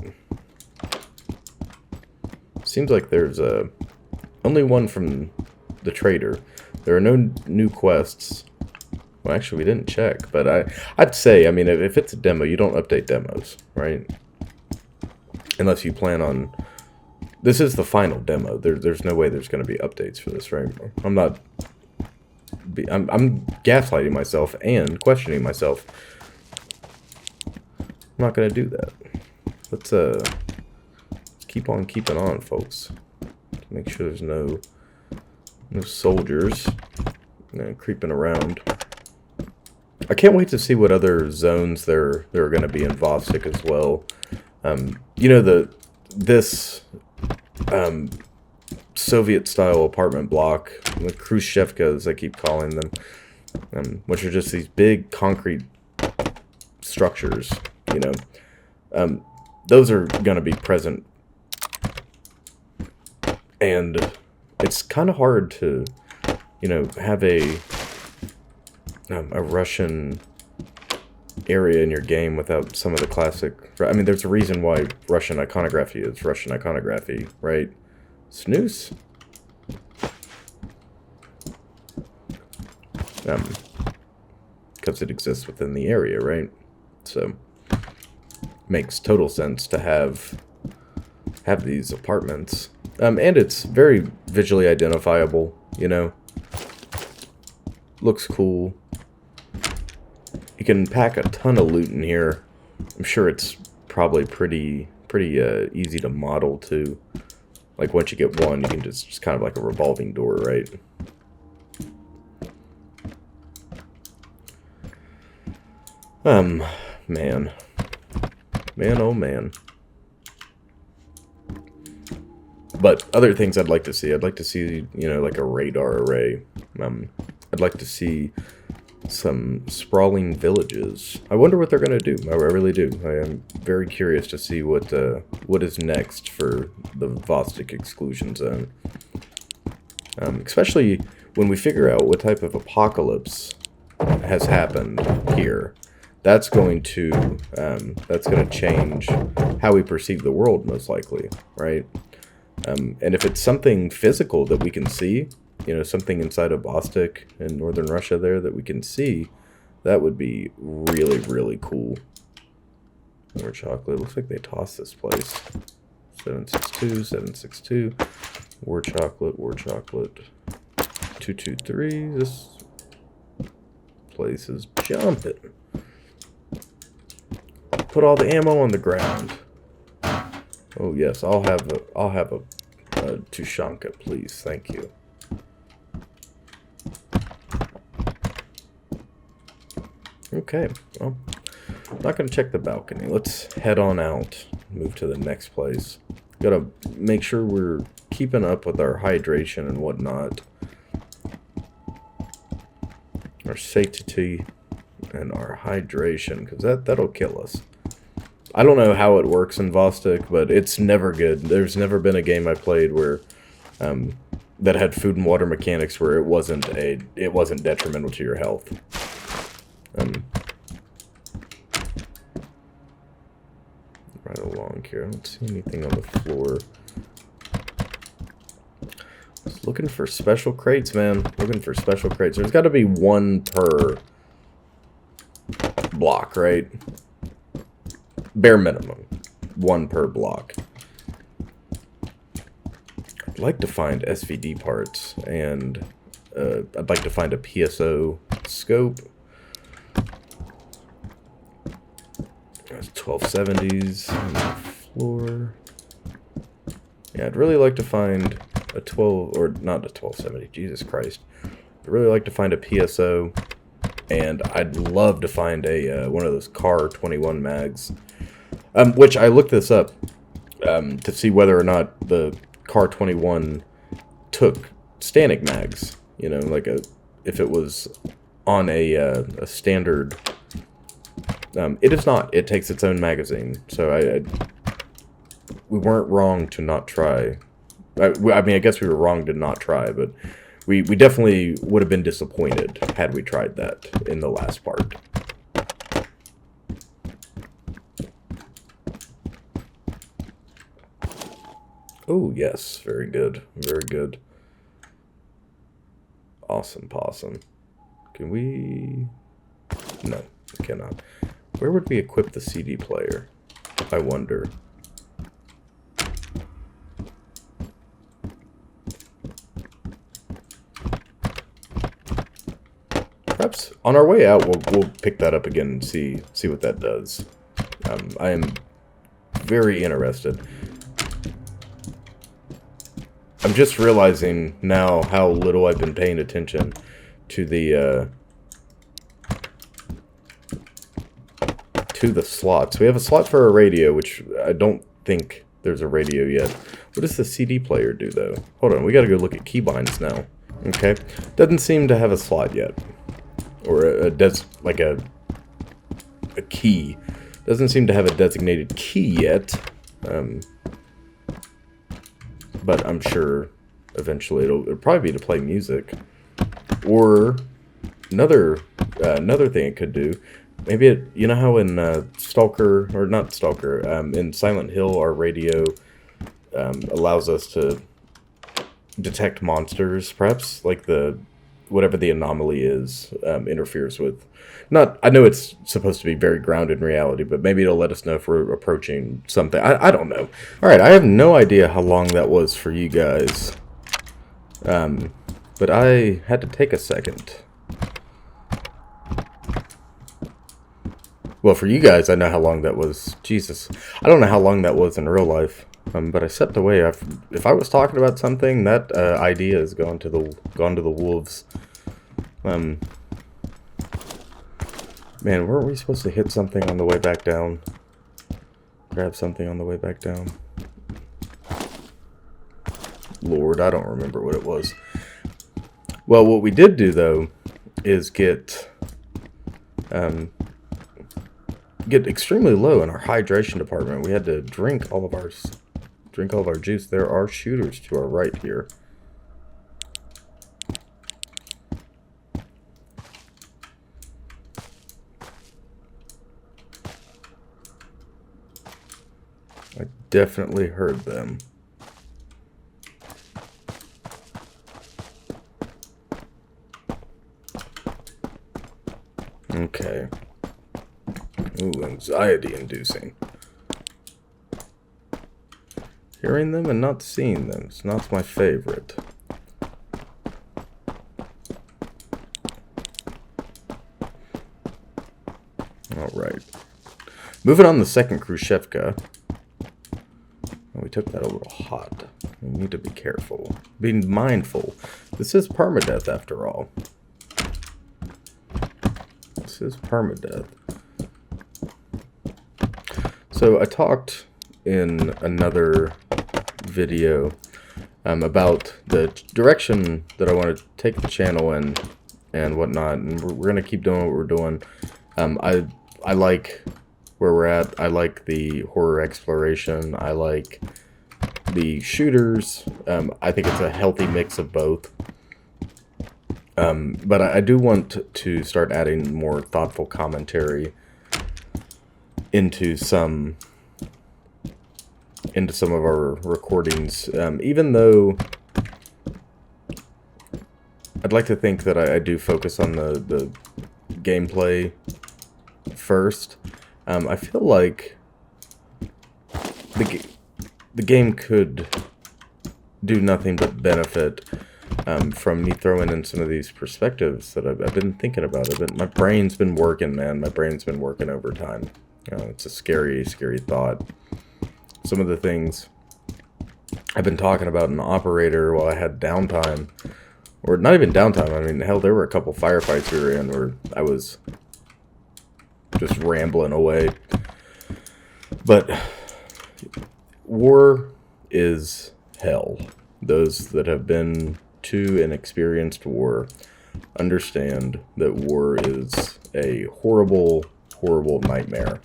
seems like there's only one from the trader. There are no new quests. Well, actually, we didn't check, but I'd say, I mean, if it's a demo, you don't update demos, right? Unless you plan on... This is the final demo. There's no way there's going to be updates for this, right? I'm gaslighting myself and questioning myself. I'm not going to do that. Let's keep on keeping on, folks. Make sure there's no soldiers creeping around. I can't wait to see what other zones there are going to be in Vostok as well. You know, this Soviet-style apartment block, the Khrushchevkas, I keep calling them, which are just these big concrete structures, you know. Those are going to be present. And it's kind of hard to, you know, have a Russian area in your game without some of the classic... I mean, there's a reason why Russian iconography is Russian iconography, right? Snooze? Because it exists within the area, right? So, makes total sense to have these apartments. And it's very visually identifiable, you know? Looks cool. You can pack a ton of loot in here. I'm sure it's probably pretty easy to model too. Like once you get one, you can just kind of like a revolving door, right? Man, oh man. But other things I'd like to see, you know, like a radar array. I'd like to see some sprawling villages. I wonder what they're going to do. I really do. I am very curious to see what is next for the Vostok exclusion zone. Especially when we figure out what type of apocalypse has happened here. That's going to change how we perceive the world, most likely, right? And if it's something physical that we can see, you know, something inside of Vostok in northern Russia there that we can see, that would be really, really cool. More chocolate. Looks like they tossed this place. 762, 762. War chocolate, 223. This place is jumping. Put all the ammo on the ground. Oh yes, I'll have a Tushanka, please. Thank you. Okay, well, I'm not going to check the balcony. Let's head on out, move to the next place. Gotta make sure we're keeping up with our hydration and whatnot. Our safety and our hydration, because that'll kill us. I don't know how it works in Vostok, but it's never good. There's never been a game I played where that had food and water mechanics where it wasn't detrimental to your health. Right along here. I don't see anything on the floor. Just looking for special crates, man. Looking for special crates. There's got to be one per block, right? Bare minimum. One per block. I'd like to find SVD parts, and I'd like to find a PSO scope. 1270s on the floor. Yeah, I'd really like to find a 12, or not a 1270, Jesus Christ. I'd really like to find a PSO, and I'd love to find a one of those CAR 21 mags. Which I looked this up to see whether or not the CAR 21 took standing mags. You know, like if it was on a standard. It is not. It takes its own magazine, so we weren't wrong to not try. I mean, I guess we were wrong to not try, but we definitely would have been disappointed had we tried that in the last part. Oh, yes. Very good. Very good. Awesome possum. Can we... No, we cannot. Where would we equip the CD player? I wonder. Perhaps on our way out, we'll pick that up again and see what that does. I am very interested. I'm just realizing now how little I've been paying attention to the slots. We have a slot for a radio, which I don't think there's a radio yet. What does the CD player do, though? Hold on, we gotta go look at keybinds now. Okay, doesn't seem to have a slot yet, or like a key. Doesn't seem to have a designated key yet. But I'm sure eventually it'll probably be to play music. Or another thing it could do, maybe it, you know how in Stalker, or not Stalker, in Silent Hill our radio allows us to detect monsters, perhaps like whatever the anomaly is interferes with. I know it's supposed to be very grounded in reality, but maybe it'll let us know if we're approaching something. I don't know. Alright, I have no idea how long that was for you guys. But I had to take a second. Well, for you guys, I know how long that was. Jesus. I don't know how long that was in real life. But I stepped away. If I was talking about something, that idea is gone to the wolves. Man, weren't we supposed to hit something on the way back down? Grab something on the way back down? Lord, I don't remember what it was. Well, what we did do, though, is get extremely low in our hydration department. We had to drink all of our juice. There are shooters to our right here. I definitely heard them. Okay. Ooh, anxiety-inducing. Hearing them and not seeing them. It's not my favorite. Alright. Moving on to the second Khrushchevka. We took that a little hot. We need to be careful. Being mindful. This is permadeath after all. This is permadeath. So I talked in another video about the direction that I want to take the channel in and whatnot, and we're going to keep doing what we're doing. I like where we're at. I like the horror exploration. I like the shooters. I think it's a healthy mix of both. But I do want to start adding more thoughtful commentary into some of our recordings, even though I'd like to think that I do focus on the gameplay first. I feel like the game could do nothing but benefit from me throwing in some of these perspectives that I've been thinking about it. But my brain's been working, man. My brain's been working overtime. It's a scary, scary thought. Some of the things I've been talking about in Operator while I had downtime, or not even downtime, I mean, hell, there were a couple firefights we were in where I was just rambling away. But war is hell. Those that have been to and experienced war understand that war is a horrible, horrible nightmare.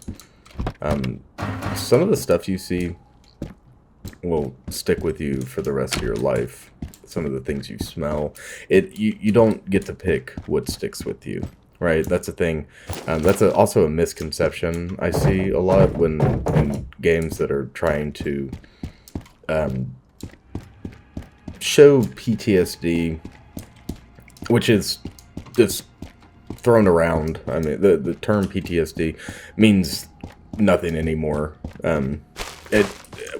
Some of the stuff you see will stick with you for the rest of your life. Some of the things you smell, you don't get to pick what sticks with you, right? That's a thing. That's also a misconception I see a lot when in games that are trying to show PTSD, which is just thrown around. I mean, the term PTSD means nothing anymore.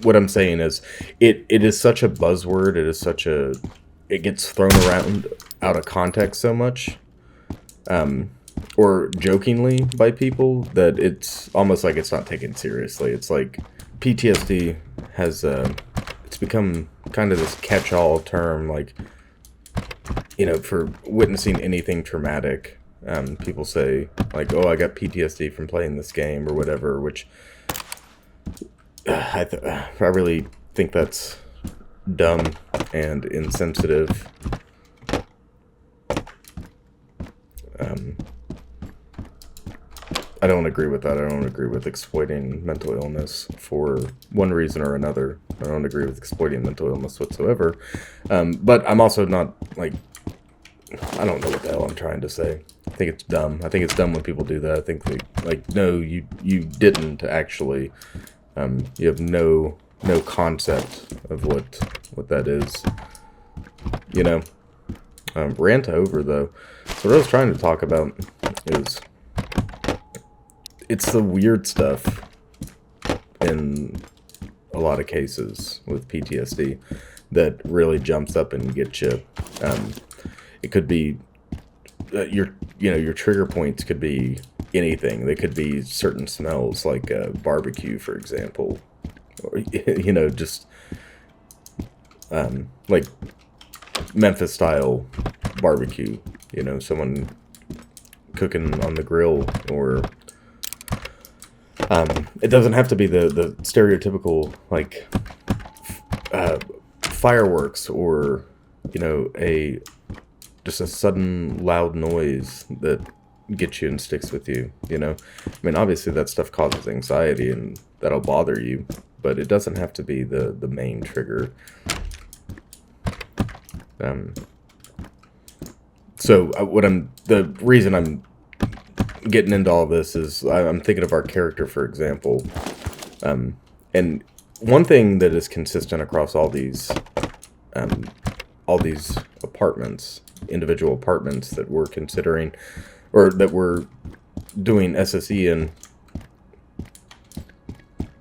What I'm saying is, it is such a buzzword. It gets thrown around out of context so much, or jokingly by people, that it's almost like it's not taken seriously. It's like PTSD has it's become kind of this catch-all term, like, for witnessing anything traumatic. People say, like, oh, I got PTSD from playing this game or whatever, which I really think that's dumb and insensitive. I don't agree with that. I don't agree with exploiting mental illness for one reason or another. I don't agree with exploiting mental illness whatsoever. But I'm also not, like, I don't know what the hell I'm trying to say. I think it's dumb. I think it's dumb when people do that. I think they, like, no, you didn't actually. You have no concept of what that is. Rant over, though. So what I was trying to talk about is, it's the weird stuff in a lot of cases with PTSD that really jumps up and gets you. It could be your trigger points could be anything. They could be certain smells, like barbecue, for example, or just like Memphis style barbecue. Someone cooking on the grill, or it doesn't have to be the stereotypical, like, fireworks, or just a sudden loud noise that gets you and sticks with you. I mean, obviously that stuff causes anxiety and that'll bother you, but it doesn't have to be the main trigger. So the reason I'm getting into all this is I'm thinking of our character, for example. And one thing that is consistent across all these apartments, individual apartments that we're considering, or that we're doing SSE in,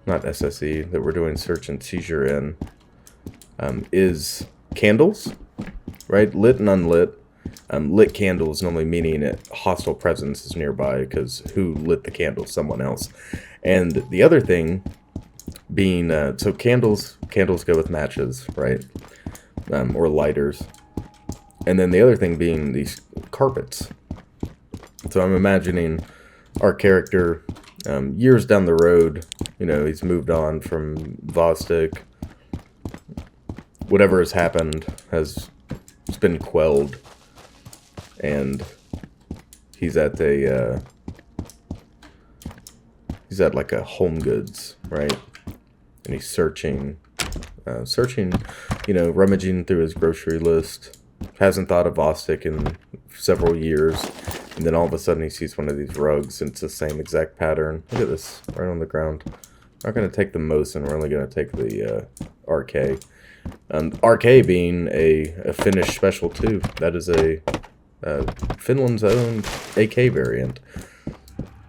not SSE, that we're doing search and seizure in, is candles, right? Lit and unlit. Lit candles normally meaning a hostile presence is nearby, because who lit the candle? Someone else. And the other thing being, so candles go with matches, right? Or lighters. And then the other thing being these carpets. So I'm imagining our character, years down the road, he's moved on from Vostok. Whatever has happened has been quelled. And he's at like a Home Goods, right? And he's searching, rummaging through his grocery list. Hasn't thought of Vostok in several years. And then all of a sudden he sees one of these rugs, and it's the same exact pattern. Look at this, right on the ground. We're not going to take the Mosin, we're only going to take the RK. RK being a Finnish special too. That is a Finland's own AK variant.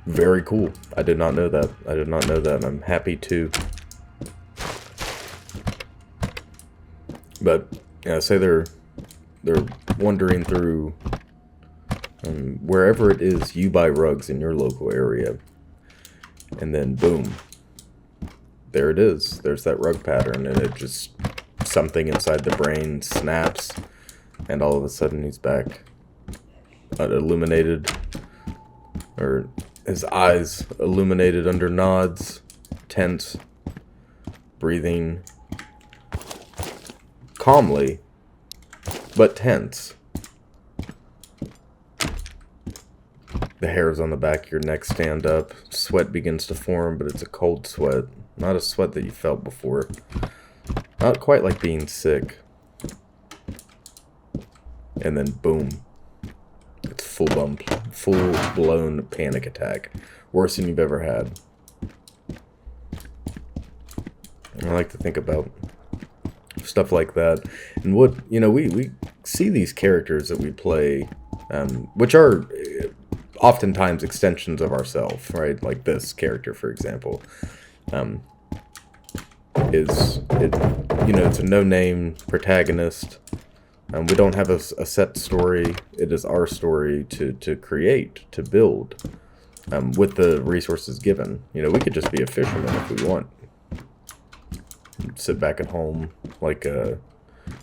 Very cool. I did not know that. And I'm happy to. But say they're wandering through wherever it is you buy rugs in your local area. And then boom, there it is. There's that rug pattern, and it just, something inside the brain snaps, and all of a sudden he's back. Illuminated, or his eyes illuminated under nods, tense, breathing calmly, but tense. The hairs on the back of your neck stand up. Sweat begins to form, but it's a cold sweat. Not a sweat that you felt before. Not quite like being sick. And then boom. It's full-blown panic attack. Worse than you've ever had. I like to think about stuff like that. And what, you know, we see these characters that we play, which are oftentimes extensions of ourselves, right? Like this character, for example, it's a no-name protagonist. We don't have a set story. It is our story to create, to build, with the resources given. You know, we could just be a fisherman if we want. Sit back at home like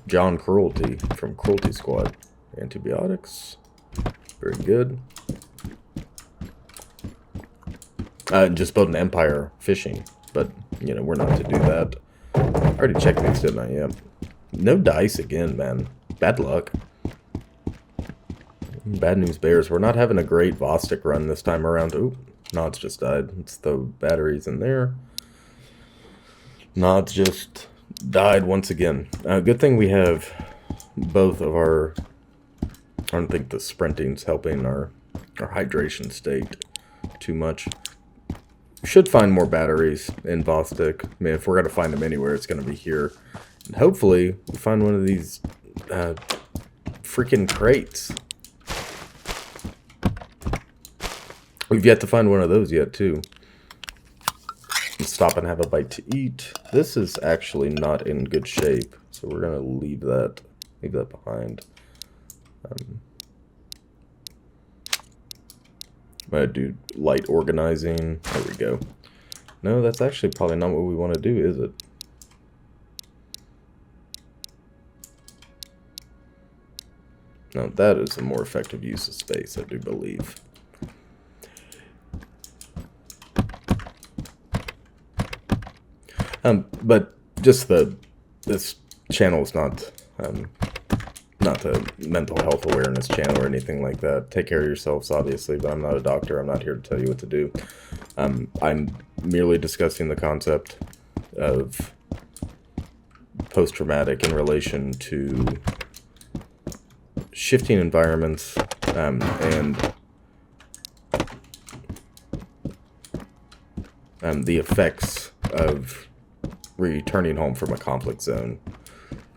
John Cruelty from Cruelty Squad. Antibiotics. Very good. Just build an empire fishing. But, you know, we're not to do that. I already checked these, didn't I? Yeah. No dice again, man. Bad luck. Bad news bears. We're not having a great Vostok run this time around. Oop. Nods just died. It's the batteries in there. Nods just died once again. Good thing we have both of our... I don't think the sprinting's helping our hydration state too much. We should find more batteries in Vostok. I mean, if we're going to find them anywhere, it's going to be here. And hopefully, we find one of these freaking crates. We've yet to find one of those yet, too. Let's stop and have a bite to eat. This is actually not in good shape, so we're going to leave that behind. I'm going to do light organizing. There we go. No, that's actually probably not what we want to do, is it? No, that is a more effective use of space, I do believe. But just this channel is not a mental health awareness channel or anything like that. Take care of yourselves, obviously, but I'm not a doctor. I'm not here to tell you what to do. I'm merely discussing the concept of post-traumatic in relation to shifting environments and the effects of returning home from a conflict zone.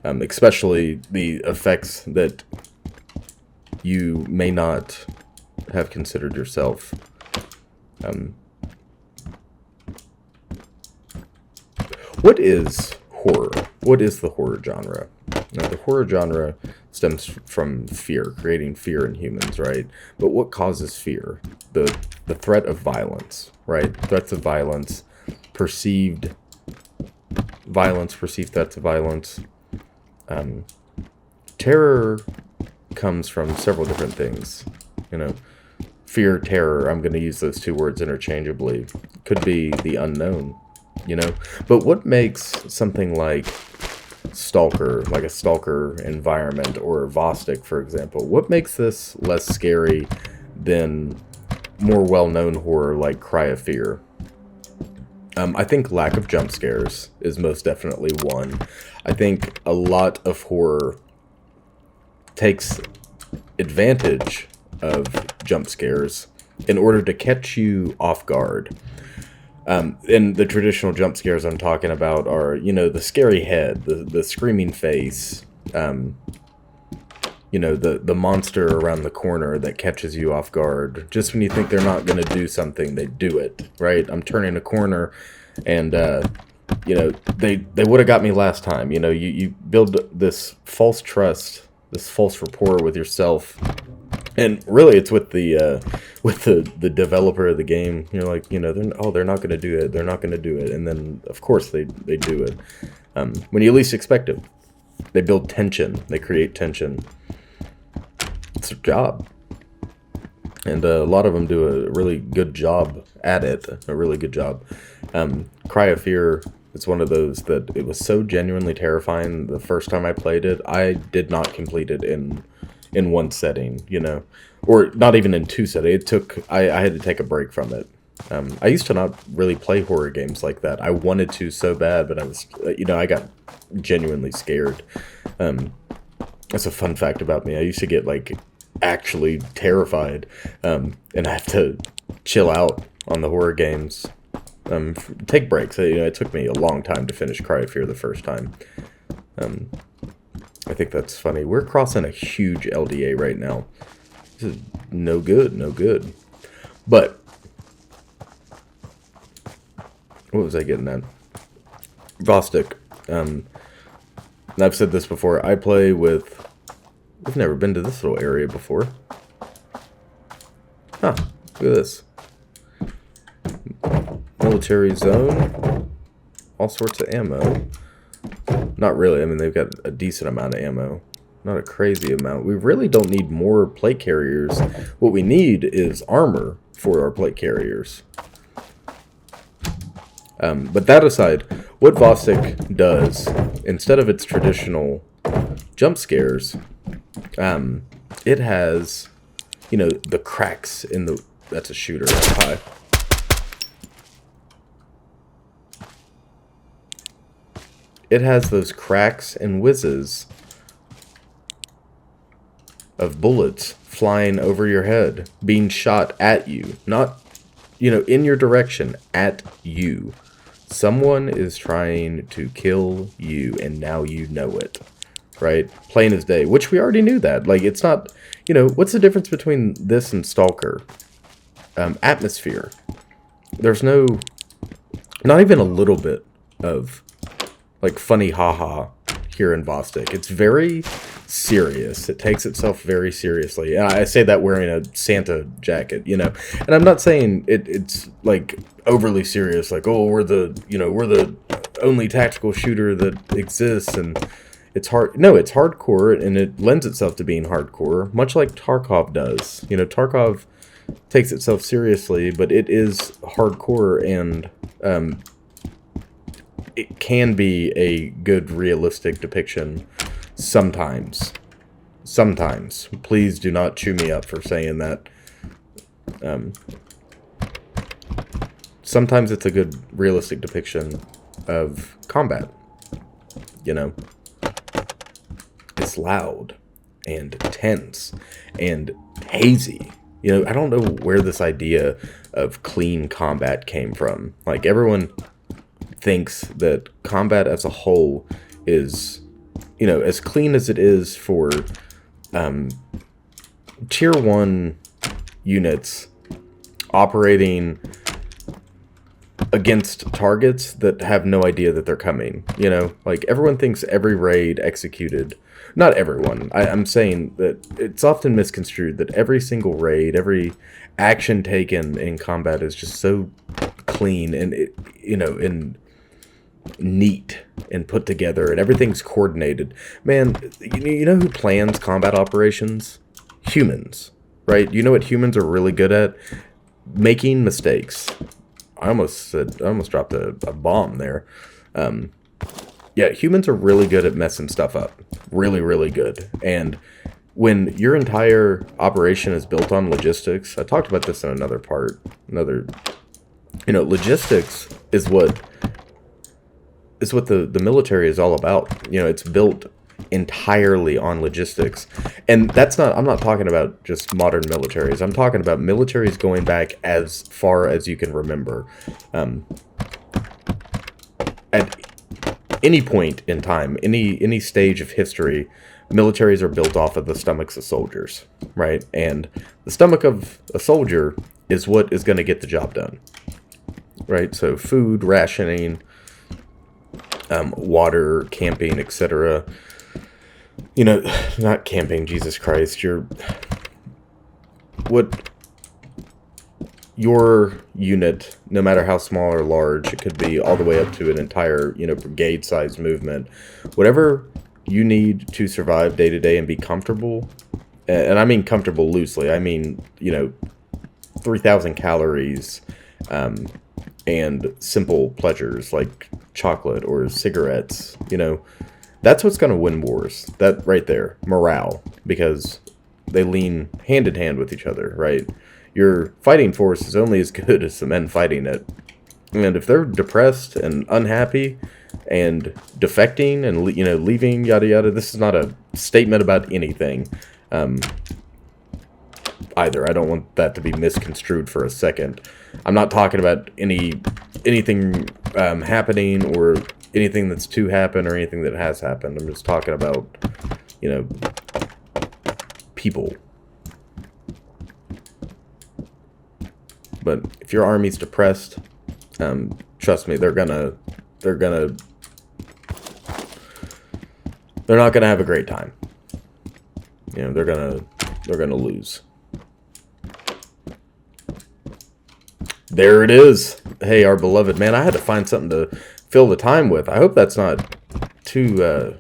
Especially the effects that you may not have considered yourself. What is horror? What is the horror genre? Now, the horror genre stems from fear, creating fear in humans, right? But what causes fear? The threat of violence, right? Threats of violence, perceived threats of violence. Terror comes from several different things. You know, fear, terror, I'm going to use those two words interchangeably. Could be the unknown, you know? But what makes something like Stalker, like a Stalker environment, or Vostok, for example, what makes this less scary than more well-known horror like Cry of Fear? I think lack of jump scares is most definitely one. I think a lot of horror takes advantage of jump scares in order to catch you off guard. And the traditional jump scares I'm talking about are, you know, the scary head, the screaming face, you know, the monster around the corner that catches you off guard. Just when you think they're not going to do something, they do it, right? I'm turning a corner and, you know, they would have got me last time. You know, you build this false trust, this false rapport with yourself And really, it's with the developer of the game. You're like, they're not going to do it. They're not going to do it. And then, of course, they do it. When you least expect it. They build tension. They create tension. It's their job. And a lot of them do a really good job at it. A really good job. Cry of Fear, it's one of those that it was so genuinely terrifying the first time I played it. I did not complete it in one setting, or not even in two settings. I had to take a break from it. I used to not really play horror games like that. I wanted to so bad, but I was, I got genuinely scared. That's a fun fact about me. I used to get actually terrified, and I have to chill out on the horror games. Take breaks. It took me a long time to finish Cry of Fear the first time. I think that's funny. We're crossing a huge LDA right now. This is no good. But what was I getting at? Vostok. I've said this before. I play with... I've never been to this little area before. Huh. Look at this. Military zone. All sorts of ammo. Not really. I mean, they've got a decent amount of ammo. Not a crazy amount. We really don't need more plate carriers. What we need is armor for our plate carriers. But that aside, what Vostok does, instead of its traditional jump scares, it has, the cracks in the... That's a shooter up high. It has those cracks and whizzes of bullets flying over your head, being shot at you. Not, in your direction, at you. Someone is trying to kill you, and now you know it. Right? Plain as day. Which we already knew that. It's not... what's the difference between this and Stalker? Atmosphere. There's no... Not even a little bit of... funny haha here in Vostok. It's very serious. It takes itself very seriously. And I say that wearing a Santa jacket, And I'm not saying it's overly serious, we're the only tactical shooter that exists, and it's hard. No, it's hardcore, and it lends itself to being hardcore, much like Tarkov does. Tarkov takes itself seriously, but it is hardcore, and it can be a good, realistic depiction sometimes. Sometimes. Please do not chew me up for saying that. Sometimes it's a good, realistic depiction of combat. It's loud and tense and hazy. I don't know where this idea of clean combat came from. Everyone thinks that combat as a whole is, as clean as it is for tier 1 units operating against targets that have no idea that they're coming. Everyone thinks every raid executed. Not everyone. I'm saying that it's often misconstrued that every single raid, every action taken in combat is just so clean and, and neat and put together, and everything's coordinated. Man, you know who plans combat operations? Humans, right? You know what humans are really good at? Making mistakes. I almost dropped a bomb there. Yeah, humans are really good at messing stuff up. Really, really good. And when your entire operation is built on logistics, I talked about this in another part. Logistics is what the military is all about. It's built entirely on logistics. And I'm not talking about just modern militaries. I'm talking about militaries going back as far as you can remember. At any point in time, any stage of history, militaries are built off of the stomachs of soldiers, right? And the stomach of a soldier is what is going to get the job done, right? So food, rationing, water, camping, etc. Not camping, Jesus Christ. what your unit, no matter how small or large, it could be all the way up to an entire, brigade-sized movement. Whatever you need to survive day to day and be comfortable, and I mean comfortable loosely. I mean, 3,000 calories, and simple pleasures like chocolate or cigarettes. That's what's going to win wars. That right there, morale, because they lean hand in hand with each other, right? Your fighting force is only as good as the men fighting it. And if they're depressed and unhappy and defecting and, leaving, yada yada, this is not a statement about anything either. I don't want that to be misconstrued for a second. I'm not talking about anything happening or anything that's to happen or anything that has happened. I'm just talking about, people. But if your army's depressed, trust me, they're not gonna have a great time. They're gonna lose. There it is. Hey, our beloved man. I had to find something to fill the time with. I hope that's not too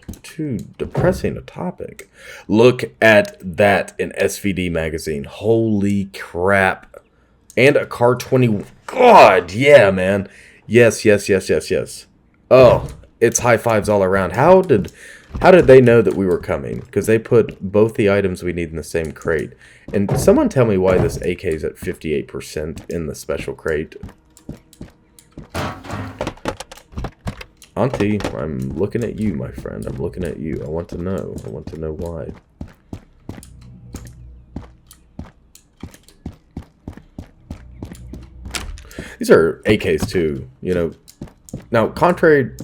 depressing a topic. Look at that in SVD magazine. Holy crap. And a car 20. God, yeah, man. Yes. Oh, it's high fives all around. How did they know that we were coming? Because they put both the items we need in the same crate. And someone tell me why this AK is at 58% in the special crate. Auntie, I'm looking at you, my friend. I'm looking at you. I want to know. I want to know why. These are AKs too, Now, contrary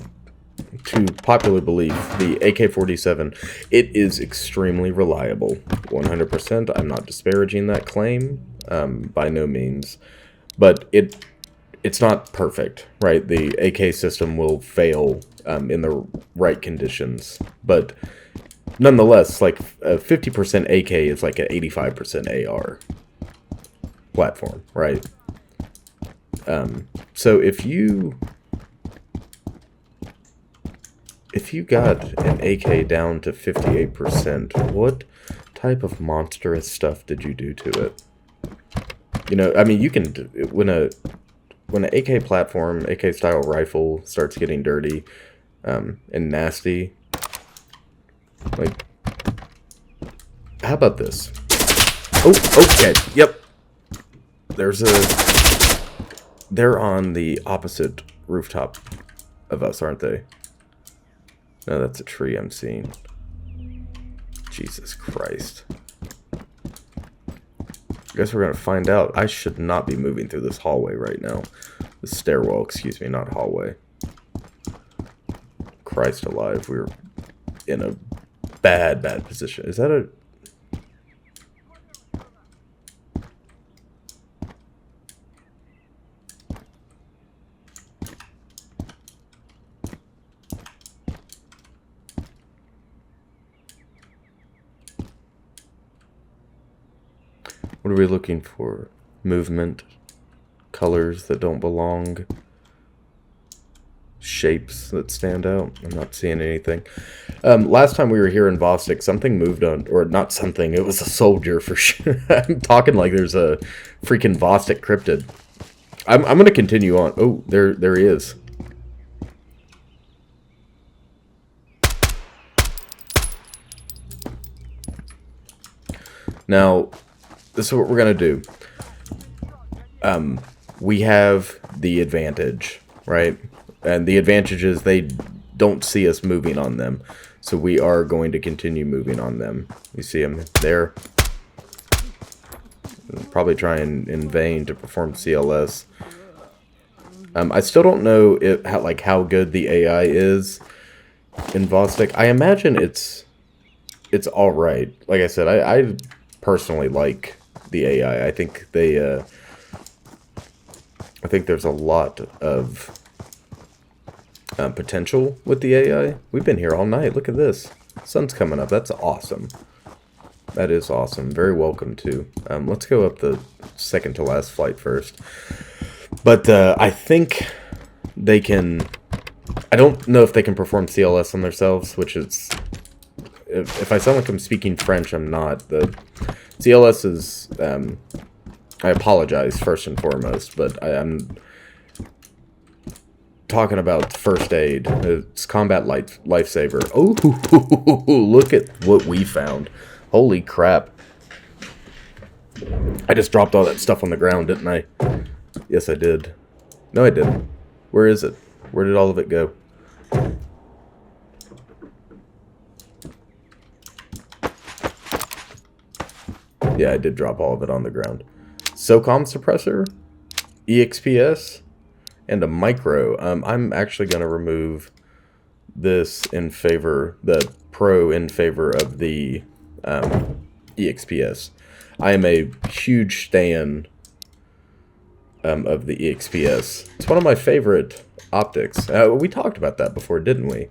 to popular belief, the AK-47, it is extremely reliable. 100%. I'm not disparaging that claim, by no means. But it's not perfect, right? The AK system will fail in the right conditions. But nonetheless, like a 50% AK is like an 85% AR platform, right? So if you got an AK down to 58%, what type of monstrous stuff did you do to it? I mean, you can, when an AK platform, AK style rifle starts getting dirty, and nasty, like, how about this? Oh, okay, yep. They're on the opposite rooftop of us, aren't they? No, that's a tree I'm seeing. Jesus Christ. I guess we're going to find out. I should not be moving through this hallway right now. This stairwell, excuse me, not hallway. Christ alive, we're in a bad position. Is that a... What are we looking for? Movement, colors that don't belong, shapes that stand out. I'm not seeing anything. Last time we were here in Vostok, something moved on, or not something, it was a soldier for sure. I'm talking like there's a freaking Vostok cryptid. I'm going to continue on. Oh, there he is. Now, this is what we're going to do. We have the advantage, right? And the advantage is they don't see us moving on them. So we are going to continue moving on them. You see them there. Probably trying in vain to perform CLS. I still don't know how good the AI is in Vostok. I imagine it's all right. Like I said, I personally like the AI. I think I think there's a lot of potential with the AI. We've been here all night. Look at this. Sun's coming up. That's awesome. That is awesome. Very welcome, too. Let's go up the second to last flight first. But I think they can... I don't know if they can perform CLS on themselves, which is... If I sound like I'm speaking French, I'm not. The CLS is... I apologize, first and foremost, but I'm talking about first aid. It's combat lifesaver. Oh, look at what we found. Holy crap. I just dropped all that stuff on the ground, didn't I? Yes, I did. No, I didn't. Where is it? Where did all of it go? Yeah, I did drop all of it on the ground. SOCOM suppressor, EXPS, and a micro. I'm actually going to remove this in favor, the Pro in favor of the EXPS. I am a huge stan of the EXPS. It's one of my favorite optics. We talked about that before, didn't we?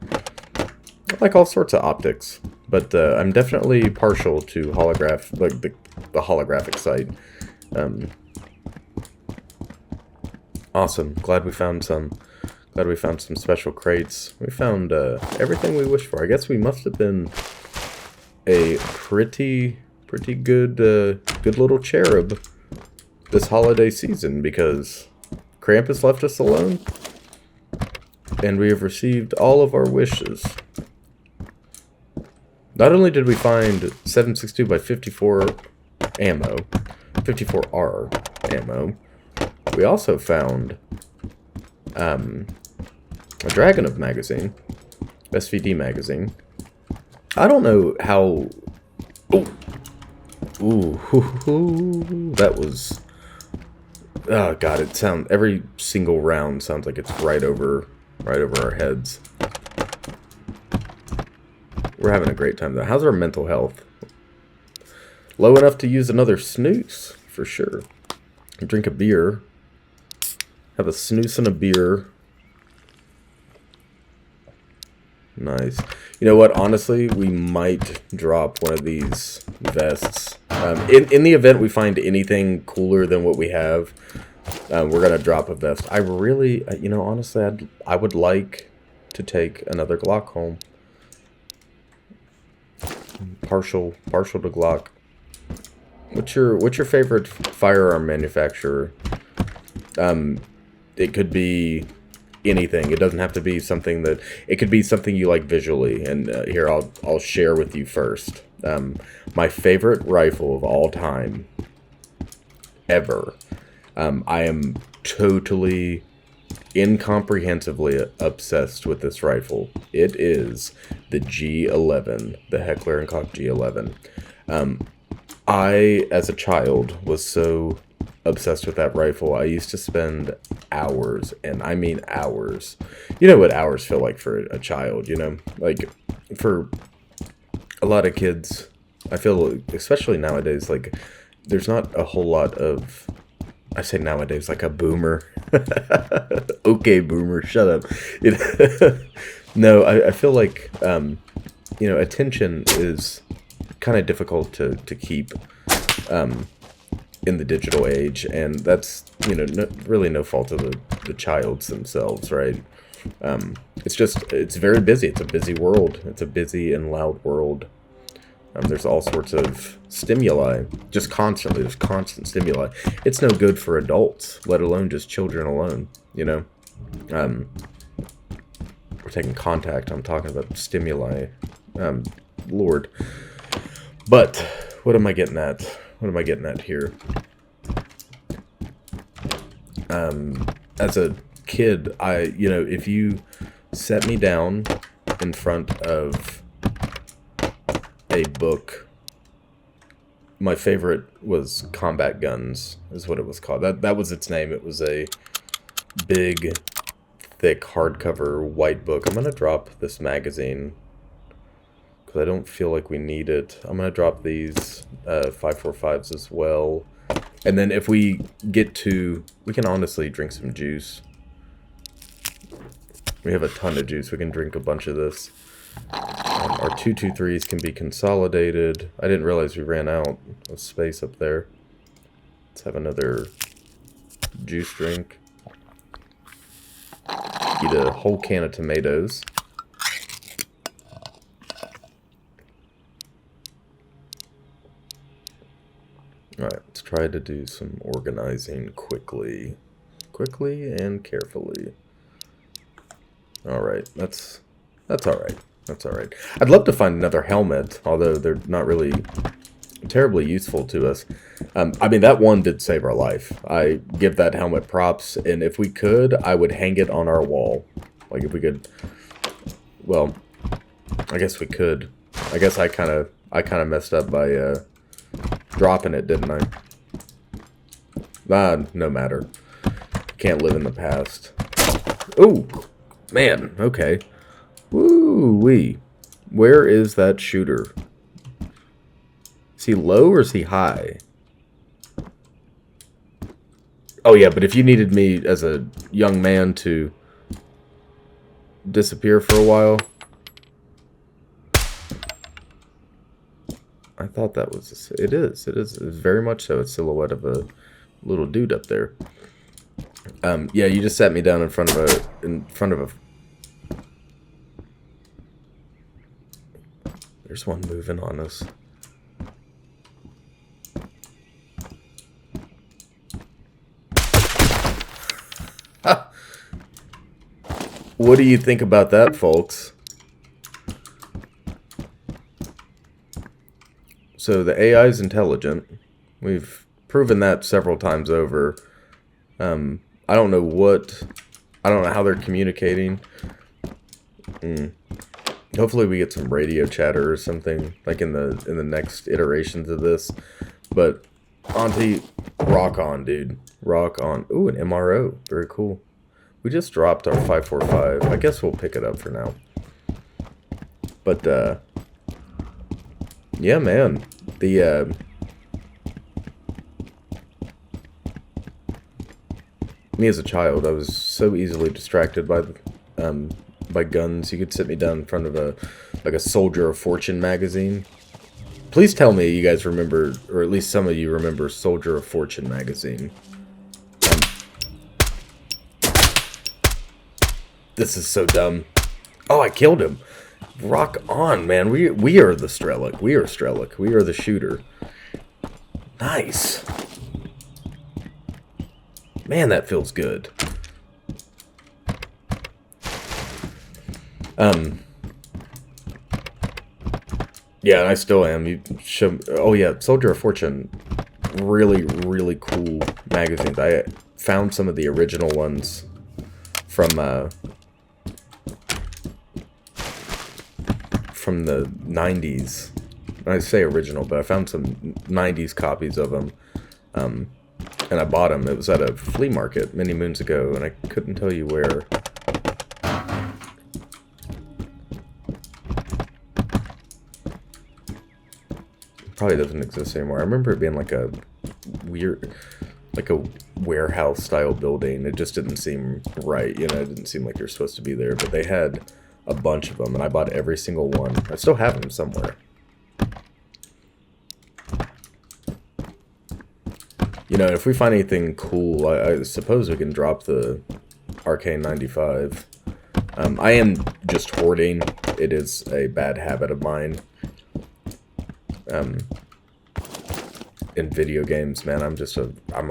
I like all sorts of optics, but I'm definitely partial to holograph, like the holographic sight. Awesome. Glad we found some. Glad we found some special crates. We found everything we wished for. I guess we must have been a pretty good good little cherub this holiday season, because Krampus left us alone and we have received all of our wishes. Not only did we find 7.62 by 54 ammo, 54R ammo, we also found a Dragunov magazine, SVD magazine. I don't know how... Ooh, that was... Oh god, it sounds... Every single round sounds like it's right over our heads. We're having a great time though. How's our mental health? Low enough to use another snooze, for sure. Drink a beer. Have a snooze and a beer. Nice. You know what? Honestly, we might drop one of these vests. In the event we find anything cooler than what we have, we're going to drop a vest. I really, you know, honestly, I would like to take another Glock home. Partial to Glock. What's your favorite firearm manufacturer? It could be anything. It doesn't have to be something that... It could be something you like visually. And here, I'll share with you first. My favorite rifle of all time, ever. I am totally, incomprehensibly obsessed with this rifle. It is the G11, the Heckler & Koch G11. I, as a child, was so obsessed with that rifle. I used to spend hours, and I mean hours. You know what hours feel like for a child, you know? Like, for a lot of kids, I feel, especially nowadays, like, there's not a whole lot of... I say nowadays, like a boomer. Okay, boomer, shut up. No, I feel like, you know, attention is kind of difficult to keep in the digital age, and that's, you know, really no fault of the childs themselves, right? It's very busy. It's a busy world. It's a busy and loud world. There's all sorts of stimuli, just constantly. There's constant stimuli. It's no good for adults, let alone just children alone, you know? We're taking contact. I'm talking about stimuli. Lord. But, what am I getting at? What am I getting at here? As a kid, you know, if you set me down in front of a book, my favorite was Combat Guns, is what it was called. That was its name. It was a big, thick, hardcover white book. I'm going to drop this magazine because I don't feel like we need it. I'm going to drop these 545s as well. And then if we get to... We can honestly drink some juice. We have a ton of juice. We can drink a bunch of this. Our 223s can be consolidated. I didn't realize we ran out of space up there. Let's have another juice drink. Eat a whole can of tomatoes. Alright, let's try to do some organizing quickly. Quickly and carefully. Alright, that's alright. That's alright. I'd love to find another helmet, although they're not really terribly useful to us. I mean, that one did save our life. I give that helmet props, and if we could, I would hang it on our wall. Like, if we could... Well, I guess we could. I guess I kind of messed up by dropping it, didn't I? No matter. Can't live in the past. Ooh! Man, okay. Woo-wee. Where is that shooter? Is he low or is he high? Oh yeah, but if you needed me as a young man to disappear for a while... I thought that was... It is very much so a silhouette of a little dude up there. Yeah, you just sat me down in front of a... There's one moving on us. What do you think about that, folks? So the AI is intelligent. We've proven that several times over. I don't know how they're communicating. Hopefully we get some radio chatter or something like in the next iterations of this. But Auntie, rock on, dude. Rock on. Ooh, an MRO. Very cool. We just dropped our 545. I guess we'll pick it up for now. But yeah, man. Me as a child, I was so easily distracted by guns. You could sit me down in front of a Soldier of Fortune magazine. Please tell me you guys remember, or at least some of you remember Soldier of Fortune magazine. This is so dumb. Oh, I killed him. Rock on, man. We are the Strelick. We are Strelick. We are the shooter. Nice. Man, that feels good. Yeah, and I still am. Oh yeah, Soldier of Fortune. Really, really cool magazines. I found some of the original ones from the 90s. I say original, but I found some 90s copies of them. And I bought them. It was at a flea market many moons ago, and I couldn't tell you where. Probably doesn't exist anymore. I remember it being like a weird, like a warehouse style building. It just didn't seem right, you know. It didn't seem like you're supposed to be there. But they had a bunch of them, and I bought every single one. I still have them somewhere. You know, if we find anything cool, I suppose we can drop the RK95. I am just hoarding. It is a bad habit of mine. In video games, man, I'm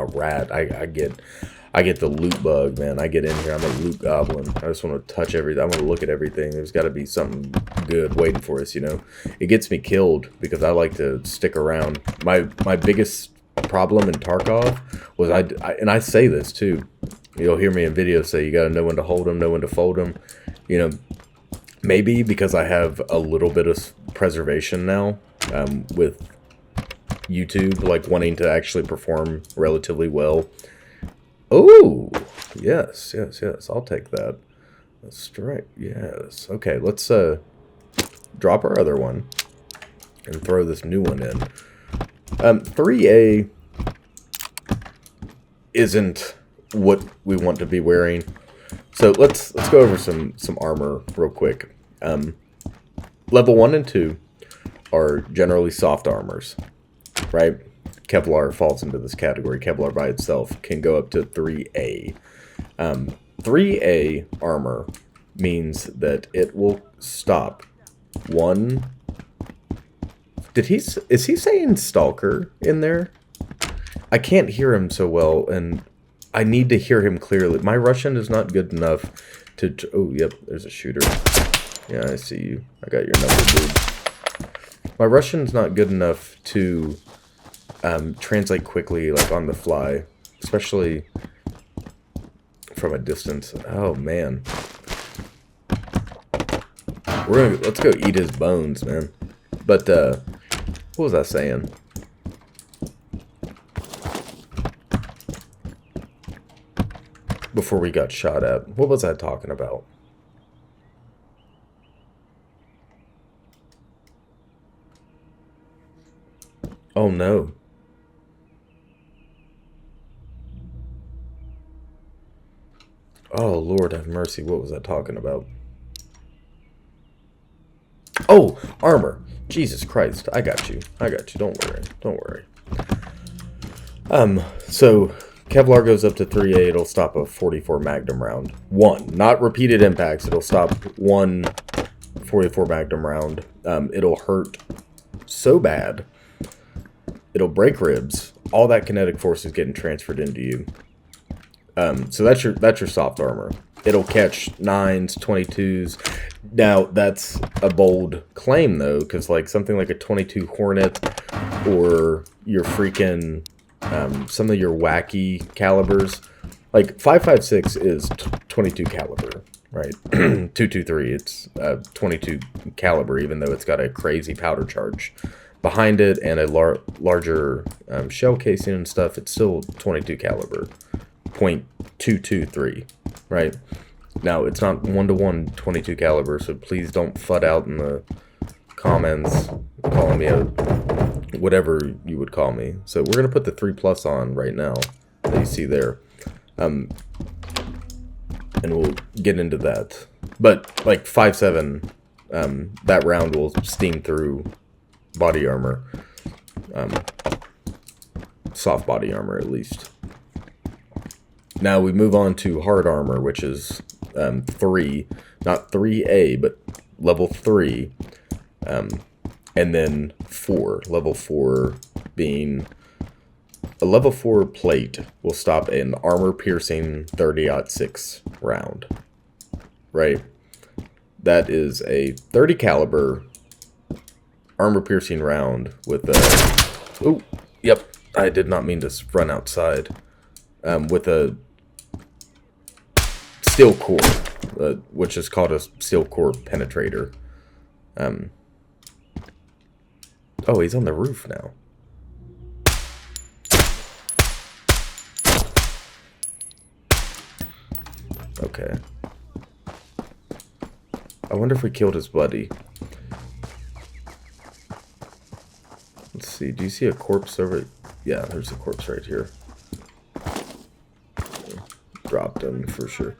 a rat. I get the loot bug, man. I get in here, I'm a loot goblin. I just want to touch everything. I want to look at everything. There's got to be something good waiting for us, you know. It gets me killed because I like to stick around. My biggest problem in Tarkov was and I say this too. You'll hear me in videos say you got to know when to hold them, know when to fold them. You know, maybe because I have a little bit of preservation now with YouTube, like wanting to actually perform relatively well. Oh, yes. I'll take that. A strike, yes. Okay, let's drop our other one and throw this new one in. 3A isn't what we want to be wearing. So let's go over some armor real quick. level 1 and 2 are generally soft armors, right? Kevlar falls into this category. Kevlar by itself can go up to 3A. 3A armor means that it will stop one... Is he saying stalker in there? I can't hear him so well, and I need to hear him clearly. My Russian is not good enough to... Oh, yep, there's a shooter. Yeah, I see you. I got your number, dude. My Russian's not good enough to translate quickly, like on the fly, especially from a distance. Oh man, let's go eat his bones, man. But what was I saying? Before we got shot at, what was I talking about? Oh no. Oh Lord have mercy, what was I talking about? Oh, armor. Jesus Christ, I got you. Don't worry. So Kevlar goes up to 3A, it'll stop a 44 Magnum round. One, not repeated impacts, it'll stop one 44 Magnum round. It'll hurt so bad. It'll break ribs. All that kinetic force is getting transferred into you. So that's your soft armor. It'll catch 9s, 22s. Now, that's a bold claim, though, because like something like a 22 Hornet or your freaking, some of your wacky calibers, like 5.56 is 22 caliber, right? 223, it's 22 caliber, even though it's got a crazy powder charge behind it and a larger shell casing and stuff. It's still 22 caliber, .223, right? Now, it's not 1-to-1 22 caliber, so please don't FUD out in the comments calling me a whatever you would call me. So we're going to put the 3+ on right now that you see there. And we'll get into that. But like 5.7, that round will steam through body armor. Soft body armor, at least. Now we move on to hard armor, which is 3, not 3A, but level 3, and then 4. Level 4 being a level 4 plate will stop an armor-piercing 30-06 round, right? That is a 30 caliber armor-piercing round with a... Oh, yep, I did not mean to run outside. With a steel core, which is called a steel core penetrator. Oh, he's on the roof now. Okay. I wonder if we killed his buddy. Let's see, do you see a corpse over... Yeah, there's a corpse right here. Dropped him for sure.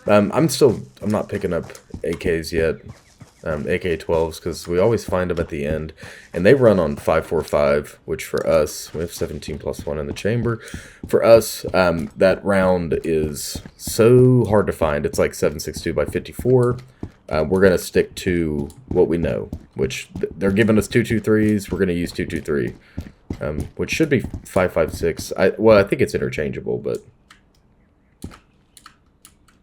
I'm not picking up AKs yet, AK-12s, because we always find them at the end, and they run on 5.45, which for us, we have 17+1 in the chamber. For us, that round is so hard to find. It's like 7.62 by 54. We're going to stick to what we know, which they're giving us 223s. We're going to use 223, which should be 5.56. Well, I think it's interchangeable, but...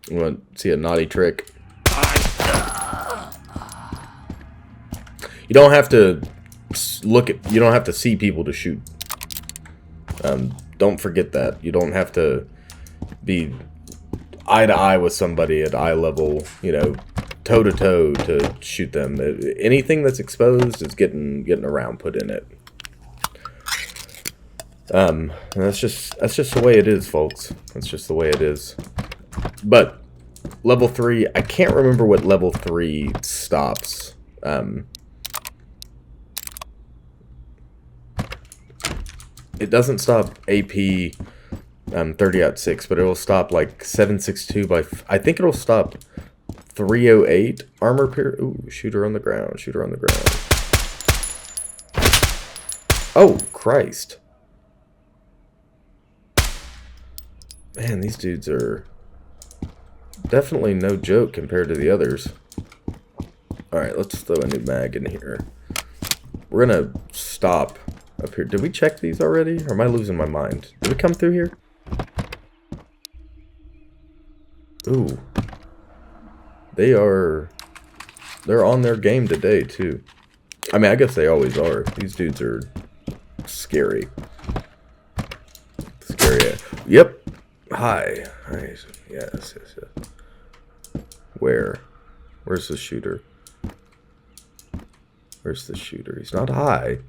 You want to see a naughty trick? You don't have to you don't have to see people to shoot. Don't forget that. You don't have to be eye to eye with somebody at eye level, you know, toe to toe to shoot them. Anything that's exposed is getting a round put in it. And that's just the way it is, folks. That's just the way it is. But level 3, I can't remember what level 3 stops. It doesn't stop AP 30.6, but it will stop like 7.62 by... I think it'll stop 308 armor pierce. Ooh, shooter on the ground. Shooter on the ground. Oh, Christ. Man, these dudes are definitely no joke compared to the others. Alright, let's throw a new mag in here. We're gonna stop up here. Did we check these already? Or am I losing my mind? Did we come through here? Ooh. They're on their game today, too. I mean, I guess they always are. These dudes are scary. Scary. Yep. Hi. Yes, yes, yes. Where? Where's the shooter? Where's the shooter? He's not high.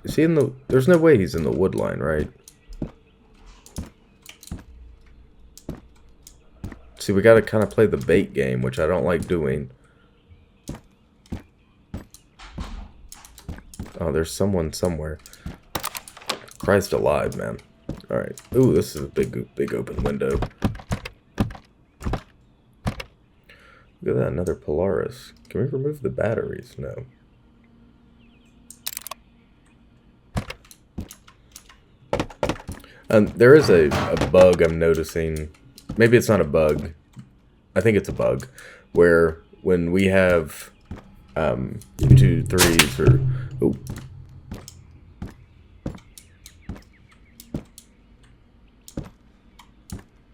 Is he in the... There's no way he's in the wood line, right? See, we gotta kind of play the bait game, which I don't like doing. Oh, there's someone somewhere. Christ alive, man. Alright. Ooh, this is a big open window. Look at that, another Polaris. Can we remove the batteries? No. There is a bug I'm noticing. Maybe it's not a bug. I think it's a bug. Where when we have 2, 3s or... Ooh.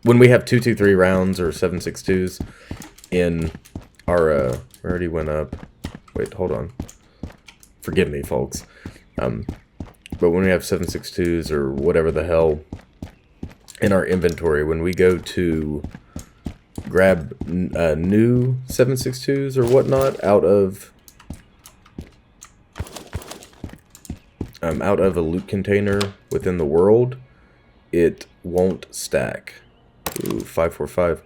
When we have 2, 2, 3 rounds or 7.62s in our... we already went up. Wait, hold on. Forgive me, folks. But when we have 7.62s or whatever the hell in our inventory, when we go to grab new 7.62s or whatnot out of a loot container within the world, it won't stack. Ooh, 545.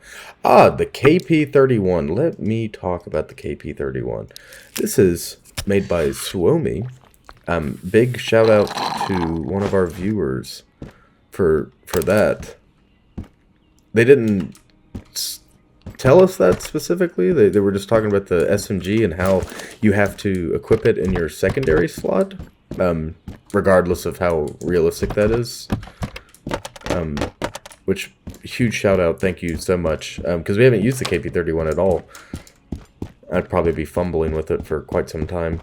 Ah, the KP31. Let me talk about the KP31. This is made by Suomi. Big shout out to one of our viewers for that. They didn't tell us that specifically. They were just talking about the SMG and how you have to equip it in your secondary slot, regardless of how realistic that is. Which, huge shout out, thank you so much, because we haven't used the KP31 at all. I'd probably be fumbling with it for quite some time.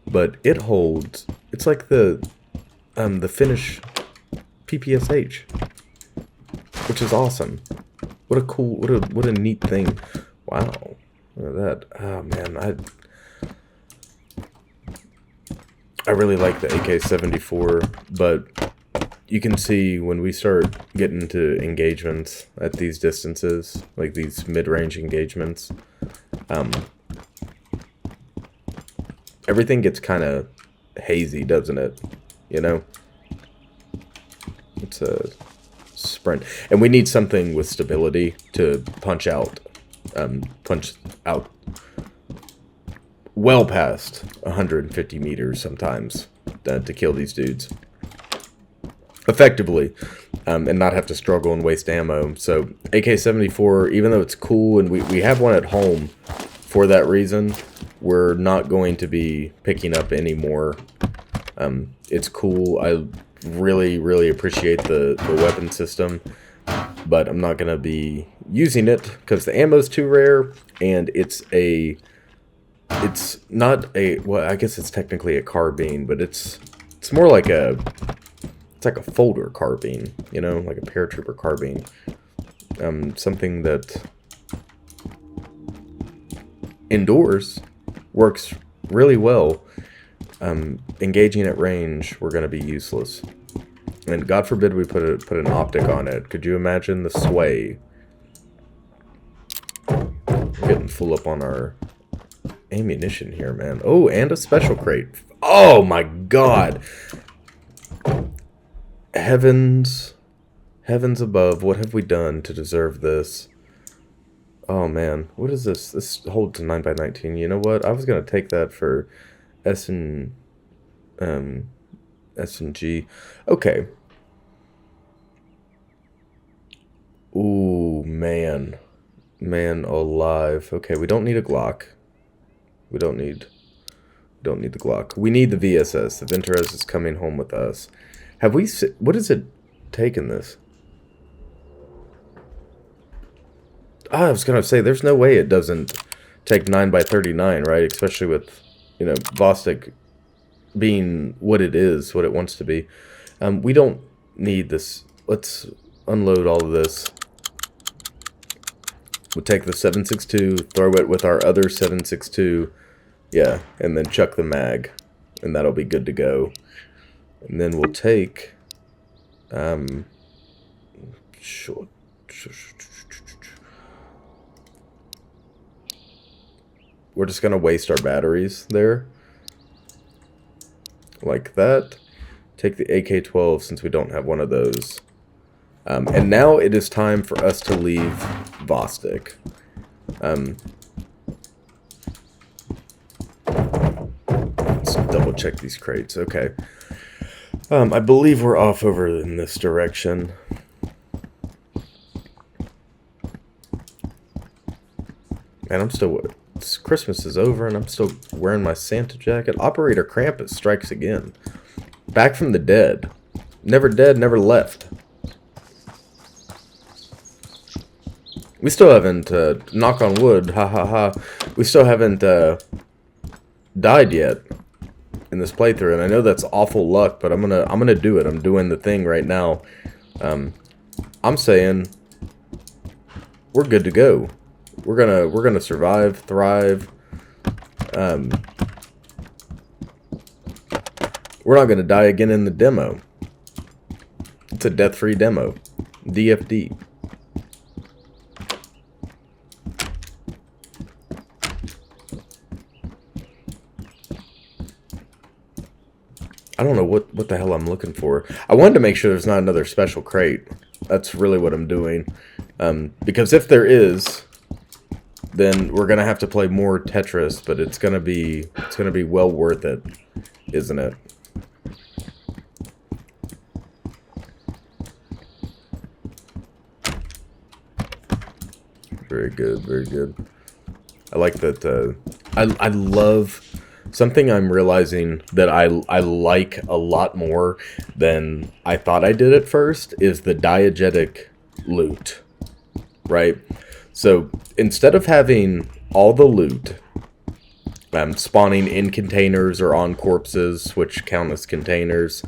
But it holds, it's like the Finnish PPSH, which is awesome. What a cool, what a neat thing. Wow, look at that. Oh man, I really like the AK-74, but you can see when we start getting into engagements at these distances, like these mid-range engagements, everything gets kind of hazy, doesn't it? You know? It's a sprint. And we need something with stability to punch out well past 150 meters sometimes to kill these dudes effectively, and not have to struggle and waste ammo. So AK-74, even though it's cool and we have one at home for that reason, we're not going to be picking up any more. It's cool. I really appreciate the weapon system, but I'm not going to be using it because the ammo's too rare, and it's not a, well, I guess it's technically a carbine, but it's more like a folder carbine, you know, like a paratrooper carbine. Something that indoors works really well. Engaging at range, we're going to be useless. And God forbid we put an optic on it. Could you imagine the sway? We're getting full up on our ammunition here, man. Oh, and a special crate. Oh my god! Heavens above, what have we done to deserve this? Oh man, what is this? This holds a 9x19. You know what? I was gonna take that for S and G. Okay. Ooh man. Man alive. Okay, we don't need a Glock. We don't need the Glock. We need the VSS. The Venturez is coming home with us. Have we... What is it taking this? I was going to say, there's no way it doesn't take 9x39, right? Especially with, you know, Vostok being what it is, what it wants to be. We don't need this. Let's unload all of this. We'll take the 7.62, throw it with our other 7.62, yeah, and then chuck the mag, and that'll be good to go. And then we'll take, we're just gonna waste our batteries there, like that. Take the AK-12 since we don't have one of those. And now it is time for us to leave Vostok. Let's double check these crates. Okay. I believe we're off over in this direction. And I'm still... Christmas is over and I'm still wearing my Santa jacket. Operator Krampus strikes again. Back from the dead. Never dead, never left. We still haven't, knock on wood, ha ha ha, we still haven't died yet in this playthrough, and I know that's awful luck, but I'm gonna do it. I'm doing the thing right now. I'm saying we're good to go. We're gonna survive, thrive. We're not gonna die again in the demo. It's a death-free demo. DFD. I don't know what the hell I'm looking for. I wanted to make sure there's not another special crate. That's really what I'm doing. Because if there is, then we're gonna have to play more Tetris, but it's gonna be well worth it, isn't it? Very good, very good. I like that. I love. Something I'm realizing that I like a lot more than I thought I did at first is the diegetic loot, right? So instead of having all the loot spawning in containers or on corpses, which count as containers,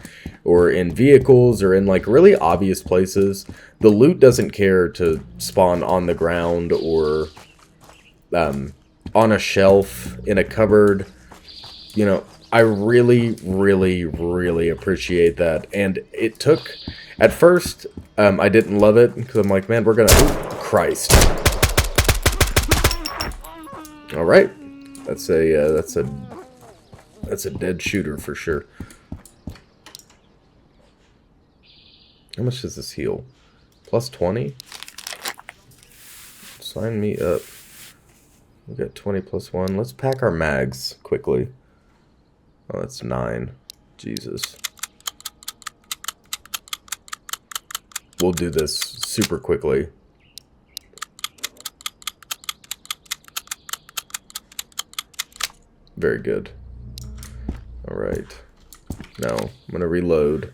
or in vehicles or in like really obvious places, the loot doesn't care to spawn on the ground or on a shelf, in a cupboard. You know, I really, really, really appreciate that. And it took, at first, I didn't love it, because I'm like, man, we're gonna, oh, Christ. Alright. That's a dead shooter for sure. How much does this heal? Plus 20? Sign me up. We got 20 plus 1. Let's pack our mags quickly. Oh, that's 9. Jesus. We'll do this super quickly. Very good. Alright. Now, I'm going to reload.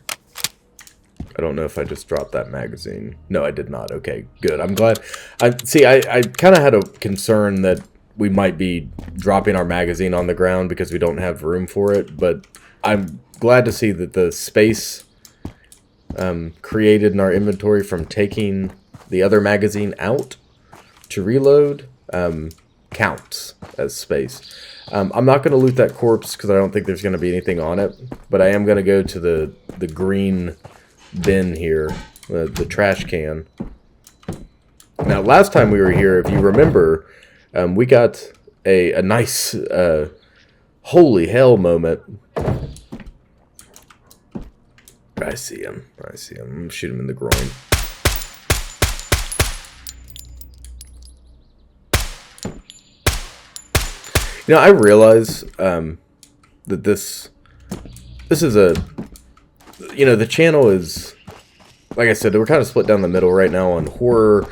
I don't know if I just dropped that magazine. No, I did not. Okay, good. I'm glad. I kind of had a concern that we might be dropping our magazine on the ground because we don't have room for it, but I'm glad to see that the space created in our inventory from taking the other magazine out to reload counts as space. I'm not going to loot that corpse because I don't think there's going to be anything on it, but I am going to go to the green bin here, the trash can. Now, last time we were here, if you remember, we got a nice holy hell moment. I see him. I see him. I'm going to shoot him in the groin. You know, I realize that this is a... You know, the channel is like I said, we're kind of split down the middle right now on horror.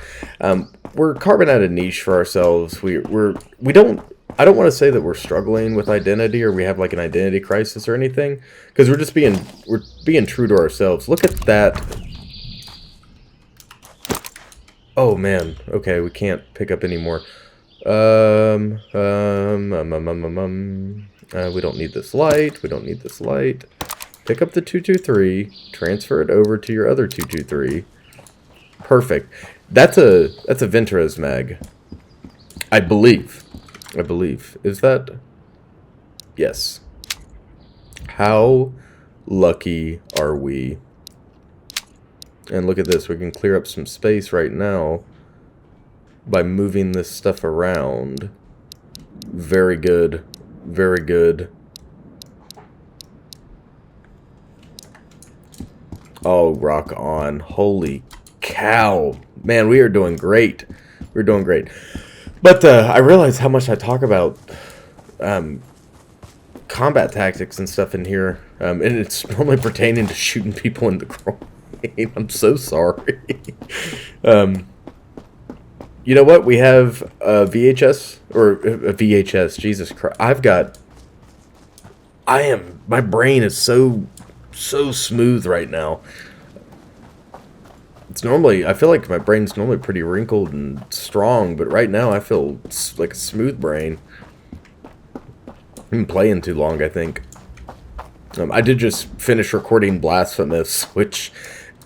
We're carving out a niche for ourselves. We don't. I don't want to say that we're struggling with identity or we have like an identity crisis or anything, because we're being true to ourselves. Look at that. Oh man. Okay, we can't pick up anymore. We don't need this light. We don't need this light. Pick up the 223. Transfer it over to your other 223. Perfect. That's a Venturez mag. I believe. Is that? Yes. How lucky are we? And look at this. We can clear up some space right now by moving this stuff around. Very good. Very good. Oh, rock on. Holy cow. Man, we are doing great. We're doing great. But I realize how much I talk about combat tactics and stuff in here. And it's normally pertaining to shooting people in the groin. I'm so sorry. You know what? We have a VHS, or a VHS. Jesus Christ. My brain is so smooth right now. I feel like my brain's normally pretty wrinkled and strong, but right now I feel like a smooth brain. I've been playing too long, I think. I did just finish recording Blasphemous, which,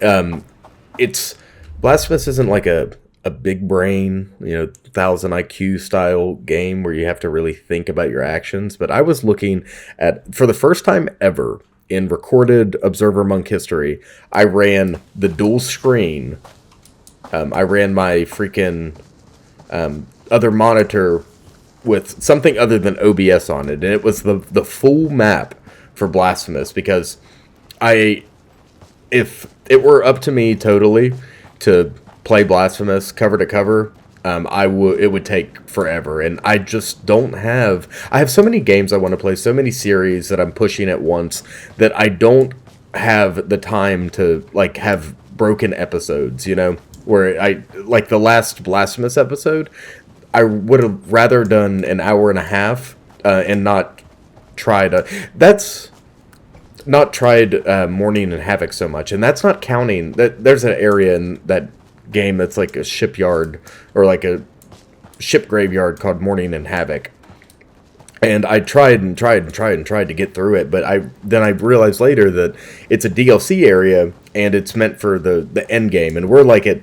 Blasphemous isn't like a big brain, 1,000 IQ style game where you have to really think about your actions, but I was looking at, for the first time ever, in recorded Observer Monk history, I ran the dual screen. I ran my freaking other monitor with something other than OBS on it, and it was the full map for Blasphemous, because if it were up to me totally to play Blasphemous cover to cover, it would take forever, and I just don't have. I have so many games I want to play, so many series that I'm pushing at once, that I don't have the time to like have broken episodes. Where I like the last Blasphemous episode, I would have rather done an hour and a half and not tried. That's not tried Morning and Havoc so much, and that's not counting that there's an area in that game that's like a shipyard or like a ship graveyard called Morning and Havoc, and I tried to get through it, but then I realized later that it's a DLC area and it's meant for the end game, and we're like at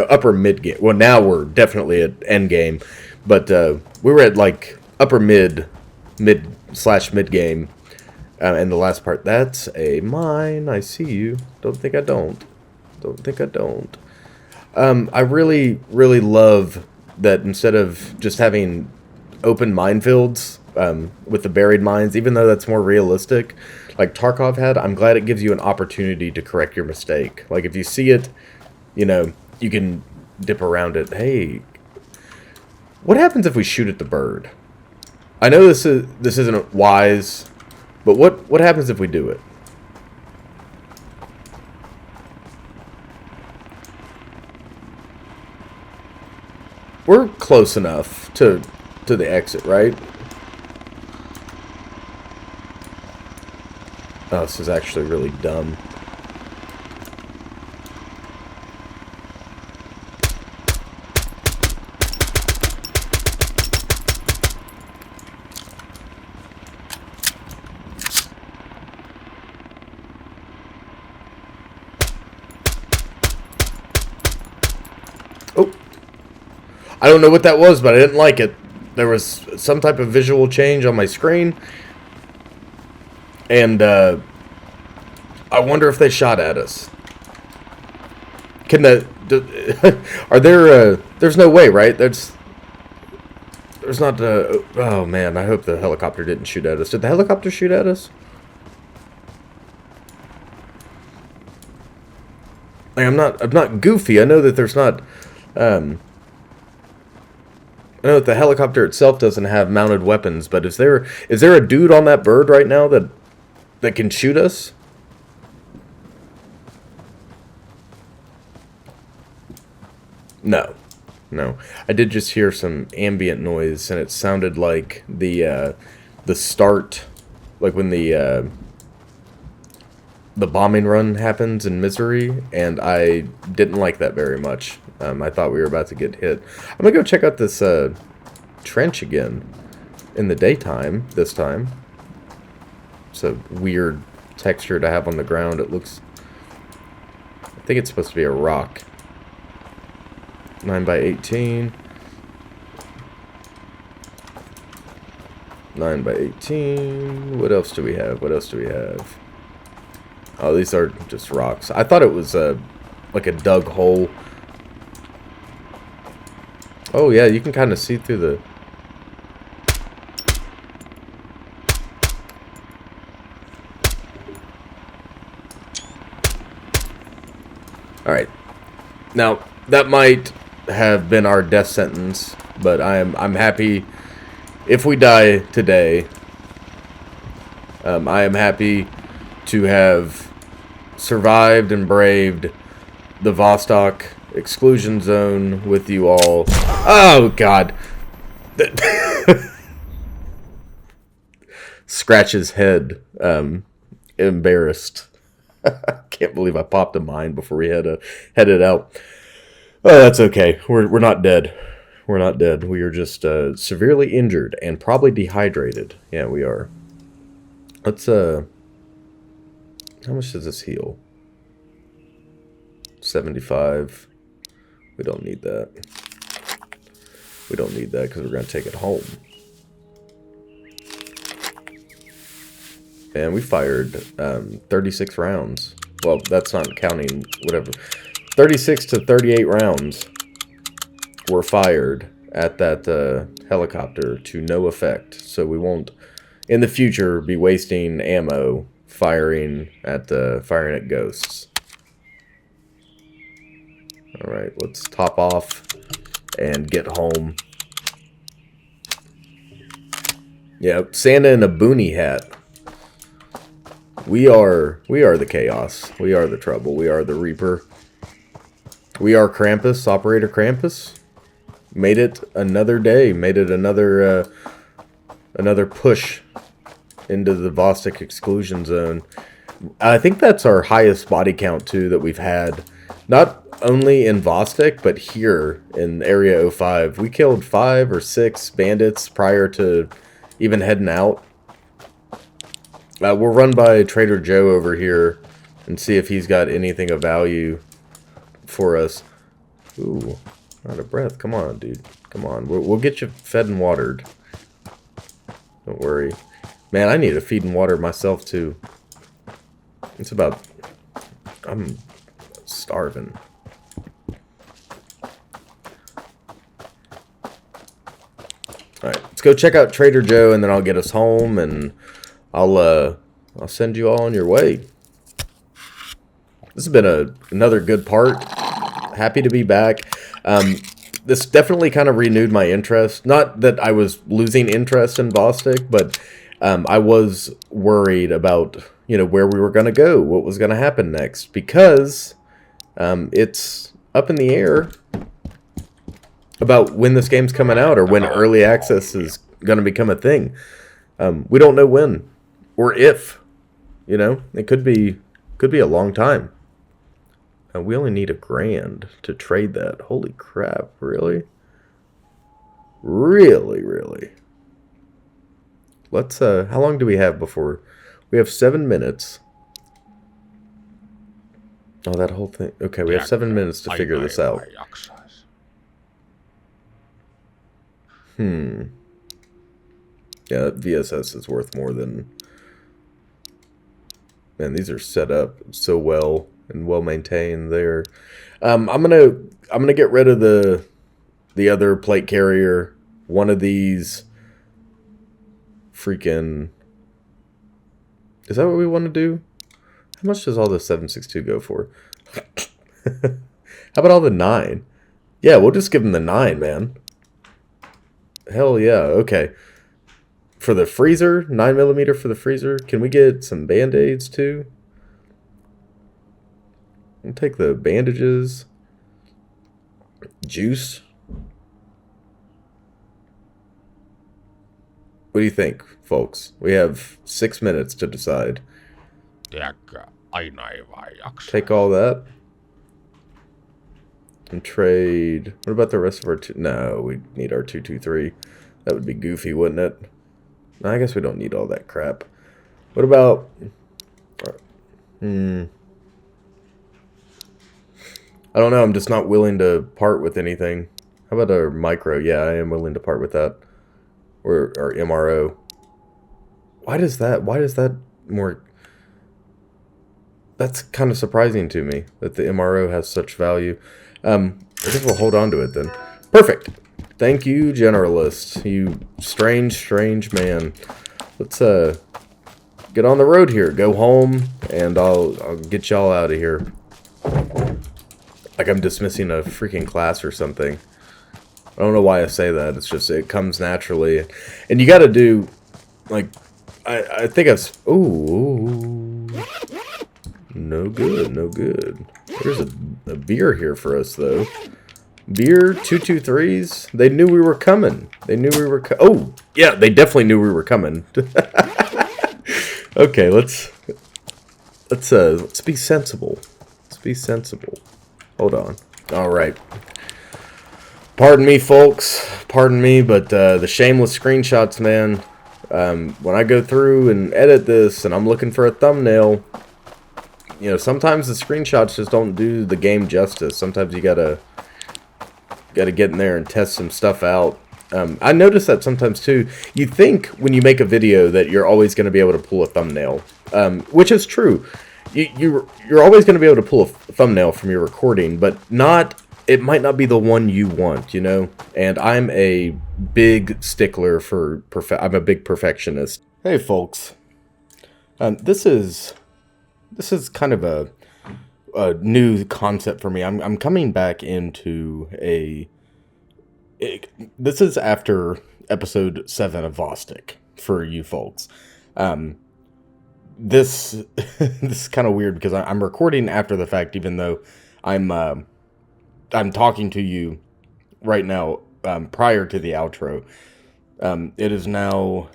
upper mid game. Well, now we're definitely at end game, but we were at like upper mid game, and the last part. That's a mine. I see you. Don't think I don't. I really, really love that instead of just having open minefields with the buried mines, even though that's more realistic, like Tarkov had, I'm glad it gives you an opportunity to correct your mistake. Like if you see it, you can dip around it. Hey, what happens if we shoot at the bird? I know this isn't wise, but what happens if we do it? We're close enough to the exit, right? Oh, this is actually really dumb. I don't know what that was, but I didn't like it. There was some type of visual change on my screen. And I wonder if they shot at us. Can are there, there's no way, right? There's not, oh man, I hope the helicopter didn't shoot at us. Did the helicopter shoot at us? Like, I'm not goofy. I know that there's not, I know that the helicopter itself doesn't have mounted weapons, but is there a dude on that bird right now that can shoot us? No. No. I did just hear some ambient noise, and it sounded like the start, like when the bombing run happens in Misery, and I didn't like that very much. I thought we were about to get hit. I'm gonna go check out this trench again in the daytime this time. It's a weird texture to have on the ground. It looks... I think it's supposed to be a rock. 9 by 18. 9 by 18. What else do we have? What else do we have? Oh, these are just rocks. I thought it was like a dug hole. Oh yeah, you can kind of see through the... Alright. Now, that might have been our death sentence, but I'm happy if we die today. I am happy to have survived and braved the Vostok exclusion zone with you all. Oh, God. Scratch his head. Embarrassed. Can't believe I popped a mine before we headed out. Oh, that's okay. We're not dead. We're not dead. We are just severely injured and probably dehydrated. Yeah, we are. Let's how much does this heal? 75. We don't need that. We don't need that because we're going to take it home. And we fired 36 rounds. Well, that's not counting whatever. 36 to 38 rounds were fired at that helicopter to no effect. So we won't, in the future, be wasting ammo firing at ghosts. All right, let's top off and get home. Yeah, Santa in a boonie hat. We are the chaos. We are the trouble. We are the Reaper. We are Krampus, Operator Krampus. Made it another day. Made it another push into the Vostok exclusion zone. I think that's our highest body count too that we've had. Not only in Vostok, but here in Area 05. We killed 5 or 6 bandits prior to even heading out. We'll run by Trader Joe over here and see if he's got anything of value for us. Ooh, out of breath. Come on, dude. Come on. We'll get you fed and watered. Don't worry. Man, I need to feed and water myself, too. It's about... I'm starving. Alright, let's go check out Trader Joe, and then I'll get us home, and I'll send you all on your way. This has been another good part. Happy to be back. This definitely kind of renewed my interest. Not that I was losing interest in Vostok, but I was worried about, where we were going to go, what was going to happen next, because it's up in the air about when this game's coming out or when early access is going to become a thing. We don't know when or if. It could be a long time. We only need $1,000 to trade that. Holy crap, really? Really? Let's, how long do we have before? We have 7 minutes. Oh, that whole thing. Okay, we have 7 minutes to figure this out. Yeah, that VSS is worth more than... Man, these are set up so well and well maintained there. I'm gonna get rid of the other plate carrier. One of these freaking... Is that what we want to do? How much does all the 7.62 go for? How about all the 9? Yeah, we'll just give them the 9, man. Hell yeah, okay. For the freezer, 9mm for the freezer. Can we get some band-aids too? We'll take the bandages. Juice? What do you think, folks? We have 6 minutes to decide. Take all that and trade. What about the rest of our two? No, we need our 223. That would be goofy, wouldn't it? No, I guess we don't need all that crap. What about... I don't know. I'm just not willing to part with anything. How about our micro? Yeah, I am willing to part with that. Or our MRO. Why does that more... That's kind of surprising to me that the MRO has such value. I guess we'll hold on to it then. Perfect. Thank you, Generalist. You strange, strange man. Let's get on the road here. Go home, and I'll get y'all out of here. Like I'm dismissing a freaking class or something. I don't know why I say that. It's just, it comes naturally. And you gotta do, like, I think it's, ooh. No good, no good. There's a beer here for us, though. Beer, 223s. They knew we were coming. They knew we were oh, yeah, they definitely knew we were coming. Okay, let's be sensible. Let's be sensible. Hold on. All right. Pardon me, folks. Pardon me, but the shameless screenshots, man. When I go through and edit this, and I'm looking for a thumbnail, you know, sometimes the screenshots just don't do the game justice. Sometimes you gotta get in there and test some stuff out. I notice that sometimes too. You think when you make a video that you're always going to be able to pull a thumbnail, which is true. You're always going to be able to pull a thumbnail from your recording, but not. It might not be the one you want, you know. And I'm a big stickler for I'm a big perfectionist. Hey, folks. This is kind of a new concept for me. I'm coming back into this is after episode 7 of Vostok for you folks. This is kind of weird because I'm recording after the fact, even though I'm talking to you right now prior to the outro. It is now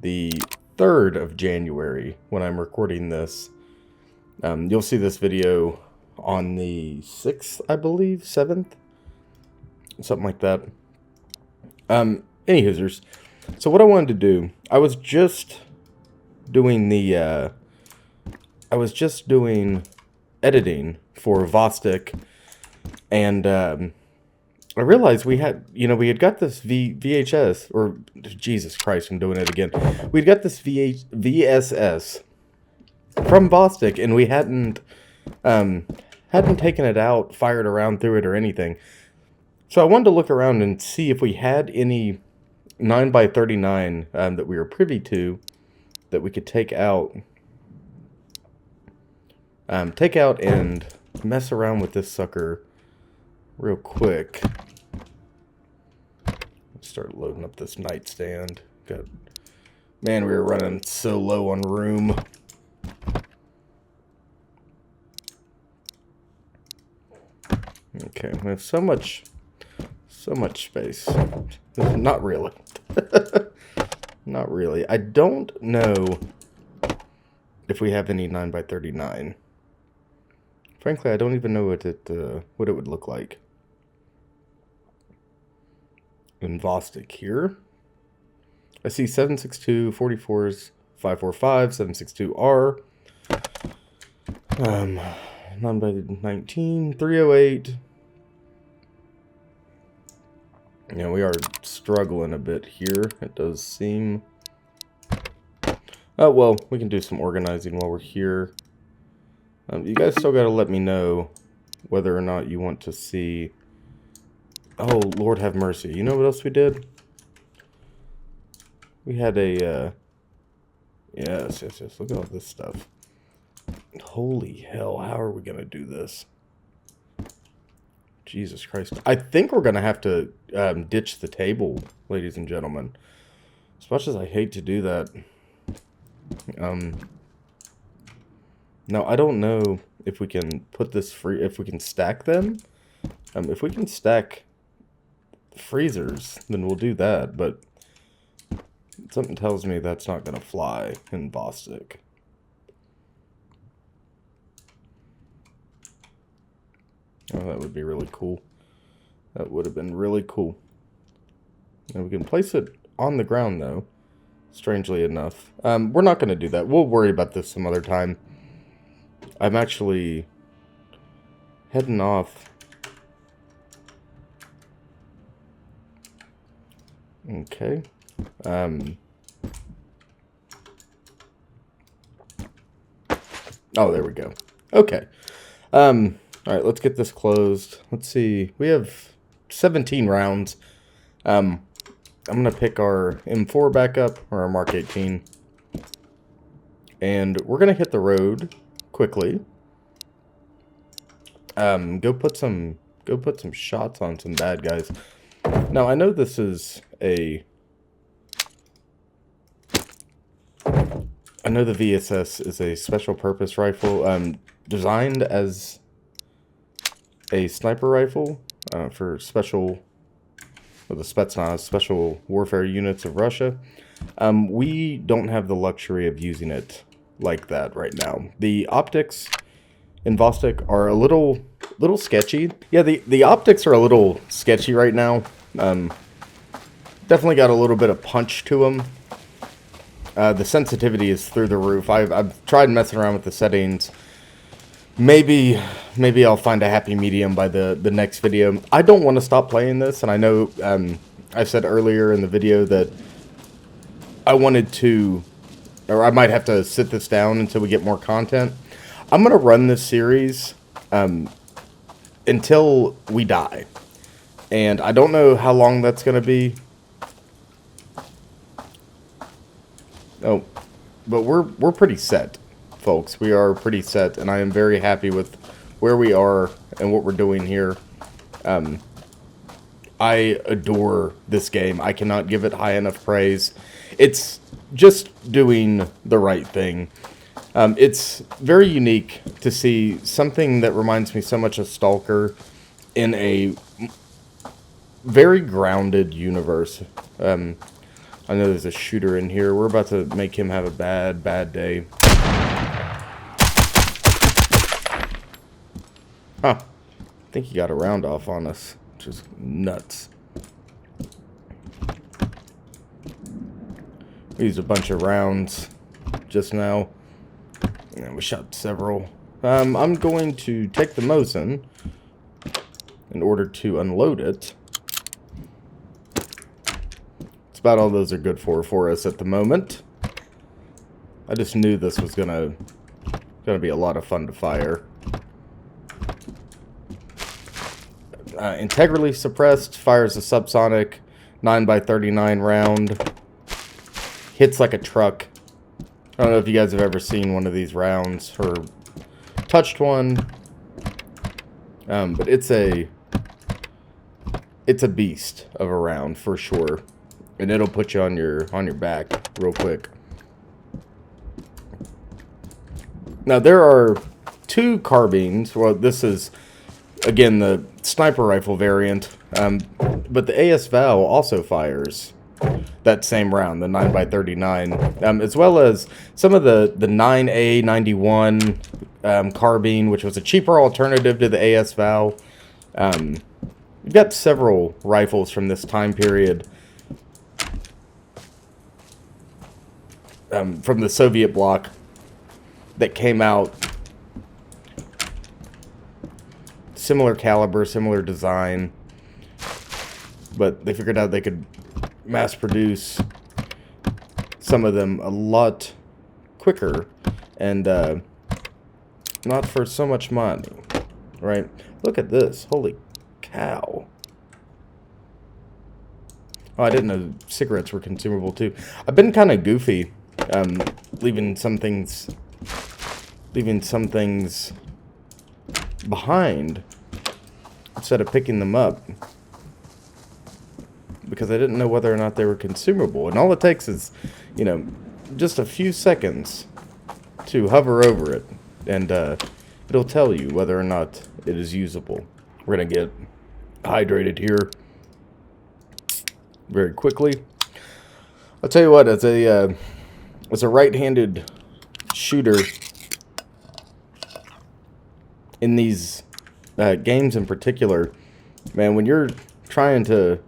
the 3rd of January when I'm recording this. You'll see this video on the 6th, I believe, 7th, something like that. Any hoosers. So what I wanted to do, I was just doing editing for Vostok, and I realized we had got this VHS, or Jesus Christ, I'm doing it again. We'd got this VSS from Vostok, and we hadn't taken it out, fired around through it, or anything. So I wanted to look around and see if we had any 9x39 that we were privy to that we could take out. Take out and mess around with this sucker real quick. Let's start loading up this nightstand. Man, we were running so low on room. Okay, we have so much space. Not really. Not really. I don't know if we have any 9x39. Frankly, I don't even know what it would look like. In Vostok here, I see 7.62, 44s, 545, 7.62R, 9x19, 308. Yeah, we are struggling a bit here, it does seem. Oh, well, we can do some organizing while we're here. You guys still got to let me know whether or not you want to see... Oh, Lord have mercy. You know what else we did? We had a... Yes. Look at all this stuff. Holy hell, how are we going to do this? Jesus Christ. I think we're going to have to ditch the table, ladies and gentlemen. As much as I hate to do that. Now, I don't know if we can put this free, if we can stack them. If we can stack freezers, then we'll do that, but something tells me that's not going to fly in Vostok. Oh, that would be really cool. That would have been really cool. And we can place it on the ground, though, strangely enough. We're not going to do that. We'll worry about this some other time. I'm actually heading off. Okay. Oh, there we go. Okay. All right, let's get this closed. Let's see. We have 17 rounds. I'm going to pick our M4 back up, or our Mark 18. And we're going to hit the road quickly. Go put some shots on some bad guys. Now, I know this is I know the VSS is a special purpose rifle, designed as a sniper rifle for the Spetsnaz, special warfare units of Russia. We don't have the luxury of using it like that right now. The optics in Vostok are a little sketchy. Yeah, the optics are a little sketchy right now. Definitely got a little bit of punch to them. The sensitivity is through the roof. I've tried messing around with the settings. Maybe I'll find a happy medium by the next video. I don't want to stop playing this, and I know I said earlier in the video that I wanted to, or I might have to sit this down until we get more content. I'm going to run this series until we die. And I don't know how long that's going to be. Oh, but we're pretty set, folks. We are pretty set, and I am very happy with where we are and what we're doing here. I adore this game. I cannot give it high enough praise. It's just doing the right thing. It's very unique to see something that reminds me so much of Stalker in a very grounded universe. I know there's a shooter in here. We're about to make him have a bad day. Huh. I think he got a round off on us, which is nuts. We used a bunch of rounds just now. And we shot several. I'm going to take the Mosin in order to unload it. It's about all those are good for us at the moment. I just knew this was gonna be a lot of fun to fire. Integrally suppressed, fires a subsonic 9x39 round. Hits like a truck. I don't know if you guys have ever seen one of these rounds or touched one, but it's a beast of a round for sure, and it'll put you on your back real quick. Now there are two carbines. Well, this is again the sniper rifle variant, but the AS Val also fires that same round, the 9x39, as well as some of the 9A91 carbine, which was a cheaper alternative to the AS Val. We've got several rifles from this time period, from the Soviet bloc, that came out. Similar caliber, similar design, but they figured out they could mass produce some of them a lot quicker and not for so much money, right? Look at this. Holy cow. Oh, I didn't know cigarettes were consumable too. I've been kind of goofy, leaving some things behind instead of picking them up, because I didn't know whether or not they were consumable. And all it takes is, you know, just a few seconds to hover over it, and it'll tell you whether or not it is usable. We're gonna get hydrated here very quickly. I'll tell you what, as a right-handed shooter in these games in particular, man, when you're trying to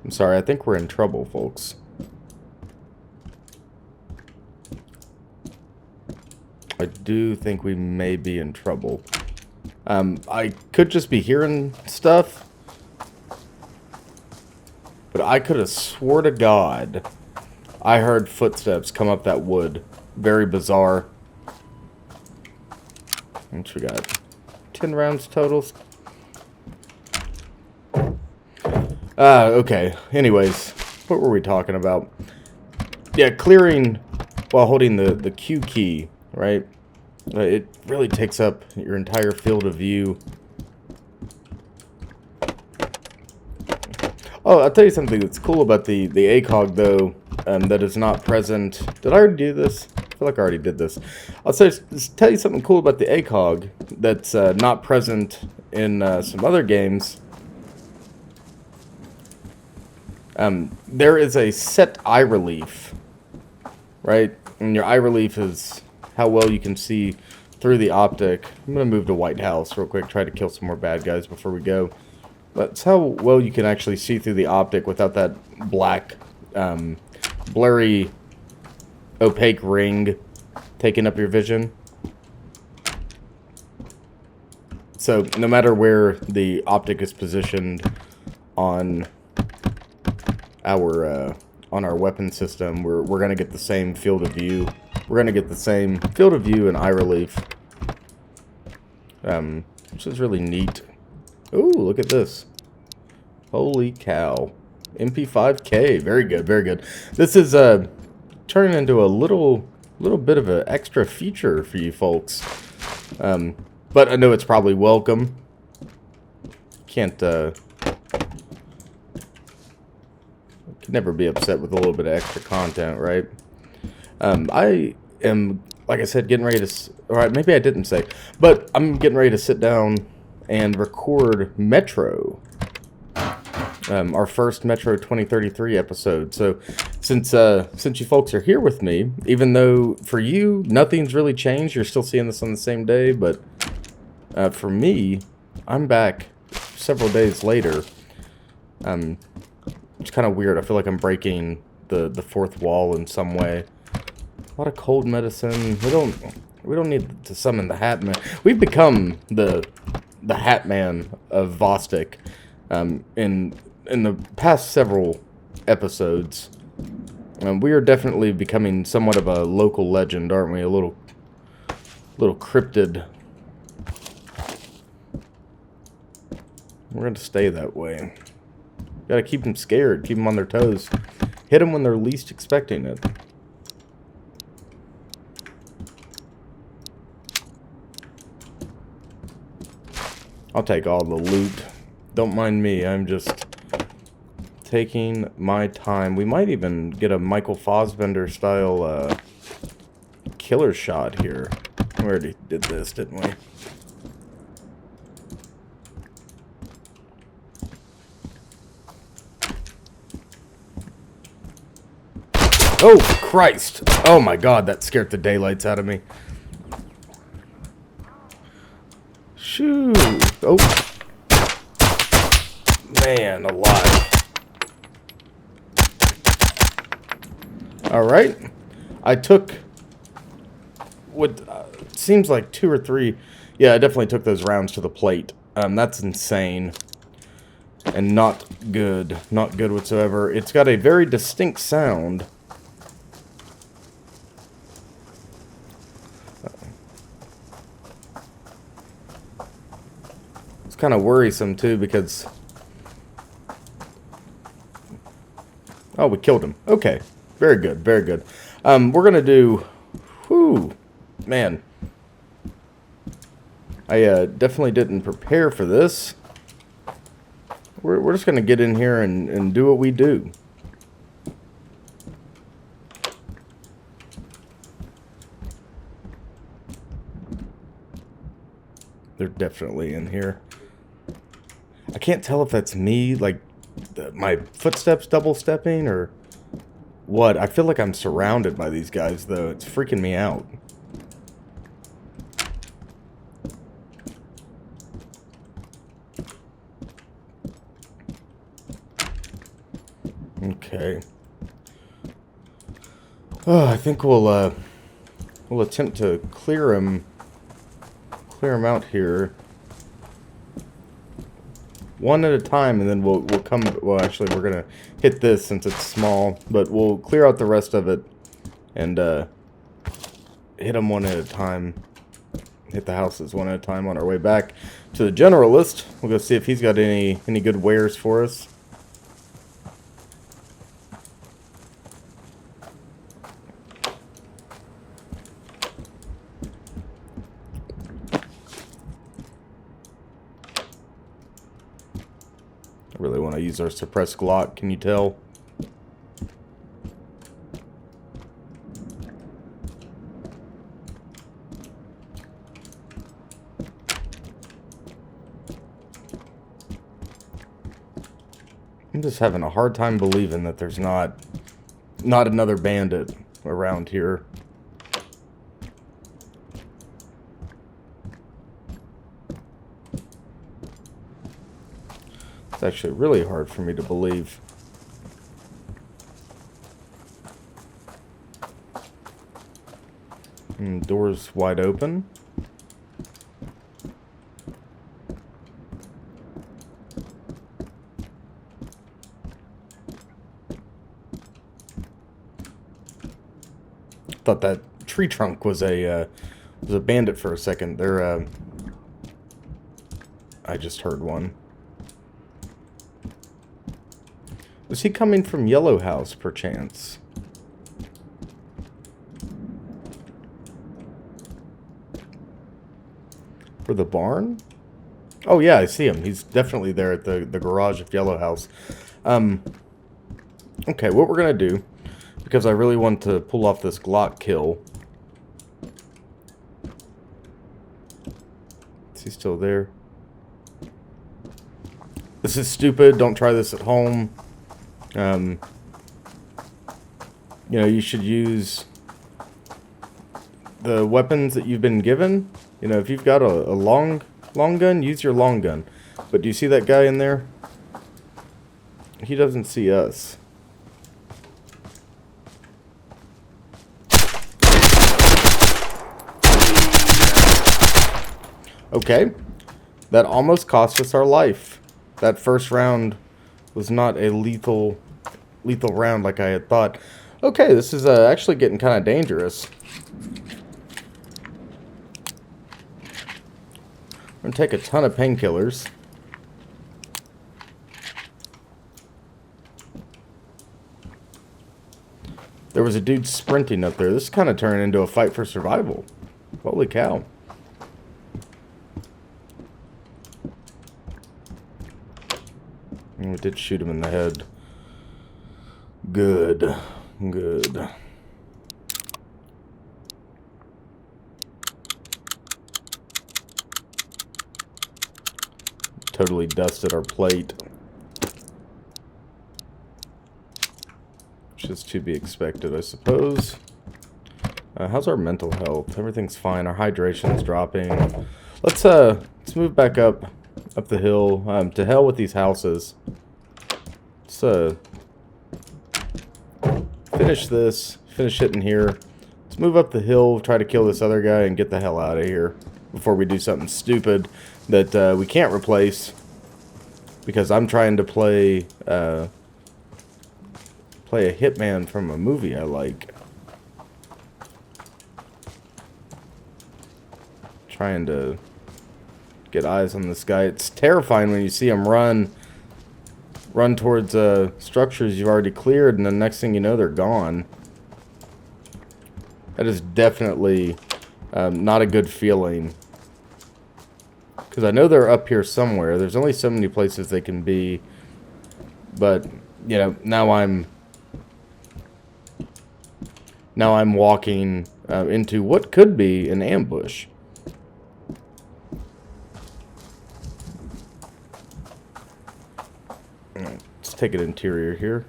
I'm sorry, I think we're in trouble, folks. I do think we may be in trouble. I could just be hearing stuff, but I could have swore to God I heard footsteps come up that wood. Very bizarre. What we got? 10 rounds total. Okay. Anyways, what were we talking about? Yeah, clearing while holding the Q key, right? It really takes up your entire field of view. Oh, I'll tell you something that's cool about the ACOG, though, that is not present. Did I already do this? I feel like I already did this. I'll tell you something cool about the ACOG that's not present in some other games. There is a set eye relief, right? And your eye relief is how well you can see through the optic. I'm going to move to White House real quick, try to kill some more bad guys before we go. That's how well you can actually see through the optic without that black, blurry, opaque ring taking up your vision. So no matter where the optic is positioned on our weapon system, we're gonna get the same field of view. We're gonna get the same field of view and eye relief, which is really neat. Ooh, look at this! Holy cow! MP5K, very good, very good. This is turning into a little bit of an extra feature for you folks, but I know it's probably welcome. Can't could never be upset with a little bit of extra content, right? I am, like I said, getting ready to... Alright, maybe I didn't say, but I'm getting ready to sit down and record Metro. Our first Metro 2033 episode. So, since you folks are here with me, even though for you, nothing's really changed, you're still seeing this on the same day, but for me, I'm back several days later. It's kind of weird. I feel like I'm breaking the fourth wall in some way. A lot of cold medicine. We don't need to summon the Hat Man. We've become the Hat Man of Vostok in the past several episodes. We are definitely becoming somewhat of a local legend, aren't we? A little cryptid. We're going to stay that way. Gotta keep them scared, keep them on their toes. Hit them when they're least expecting it. I'll take all the loot. Don't mind me, I'm just taking my time. We might even get a Michael Fassbender style killer shot here. We already did this, didn't we? Oh, Christ. Oh, my God. That scared the daylights out of me. Shoo. Oh. Man, alive. Alright. I took what seems like 2 or 3. Yeah, I definitely took those rounds to the plate. That's insane. And not good. Not good whatsoever. It's got a very distinct sound. It's kind of worrisome too because... Oh, we killed him. Okay. Very good, very good. We're going to do... Whew. Man. I definitely didn't prepare for this. We're just going to get in here and do what we do. They're definitely in here. I can't tell if that's me, like, my footsteps double-stepping, or what. I feel like I'm surrounded by these guys, though. It's freaking me out. Okay. Oh, I think we'll attempt to clear him out here one at a time, and then we'll come. Well, actually, we're gonna hit this since it's small, but we'll clear out the rest of it and hit them one at a time. Hit the houses one at a time on our way back to the generalist. We'll go see if he's got any good wares for us. I really want to use our suppressed Glock, can you tell? I'm just having a hard time believing that there's not another bandit around here. It's actually really hard for me to believe. Doors wide open. Thought that tree trunk was a bandit for a second. They're I just heard one. Was he coming from Yellow House, perchance? For the barn? Oh yeah, I see him. He's definitely there at the garage of Yellow House. Okay, what we're gonna do, because I really want to pull off this Glock kill. Is he still there? This is stupid. Don't try this at home. You know, you should use the weapons that you've been given. You know, if you've got a long gun, use your long gun. But do you see that guy in there? He doesn't see us. Okay, that almost cost us our life. That first round was not a lethal round like I had thought. Okay, this is actually getting kind of dangerous. I'm gonna take a ton of painkillers. There was a dude sprinting up there. This kind of turned into a fight for survival. Holy cow. We did shoot him in the head. Good. Good. Totally dusted our plate. Which is to be expected, I suppose. How's our mental health? Everything's fine. Our hydration's dropping. Let's move back up the hill. To hell with these houses. Let's finish this. Finish hitting here. Let's move up the hill, try to kill this other guy, and get the hell out of here before we do something stupid that we can't replace. Because I'm trying to play a hitman from a movie I like. Trying to get eyes on this guy. It's terrifying when you see him run towards structures you've already cleared, and the next thing you know, they're gone. That is definitely not a good feeling. Because I know they're up here somewhere. There's only so many places they can be. But, you know, now I'm walking into what could be an ambush. Let's take an interior here.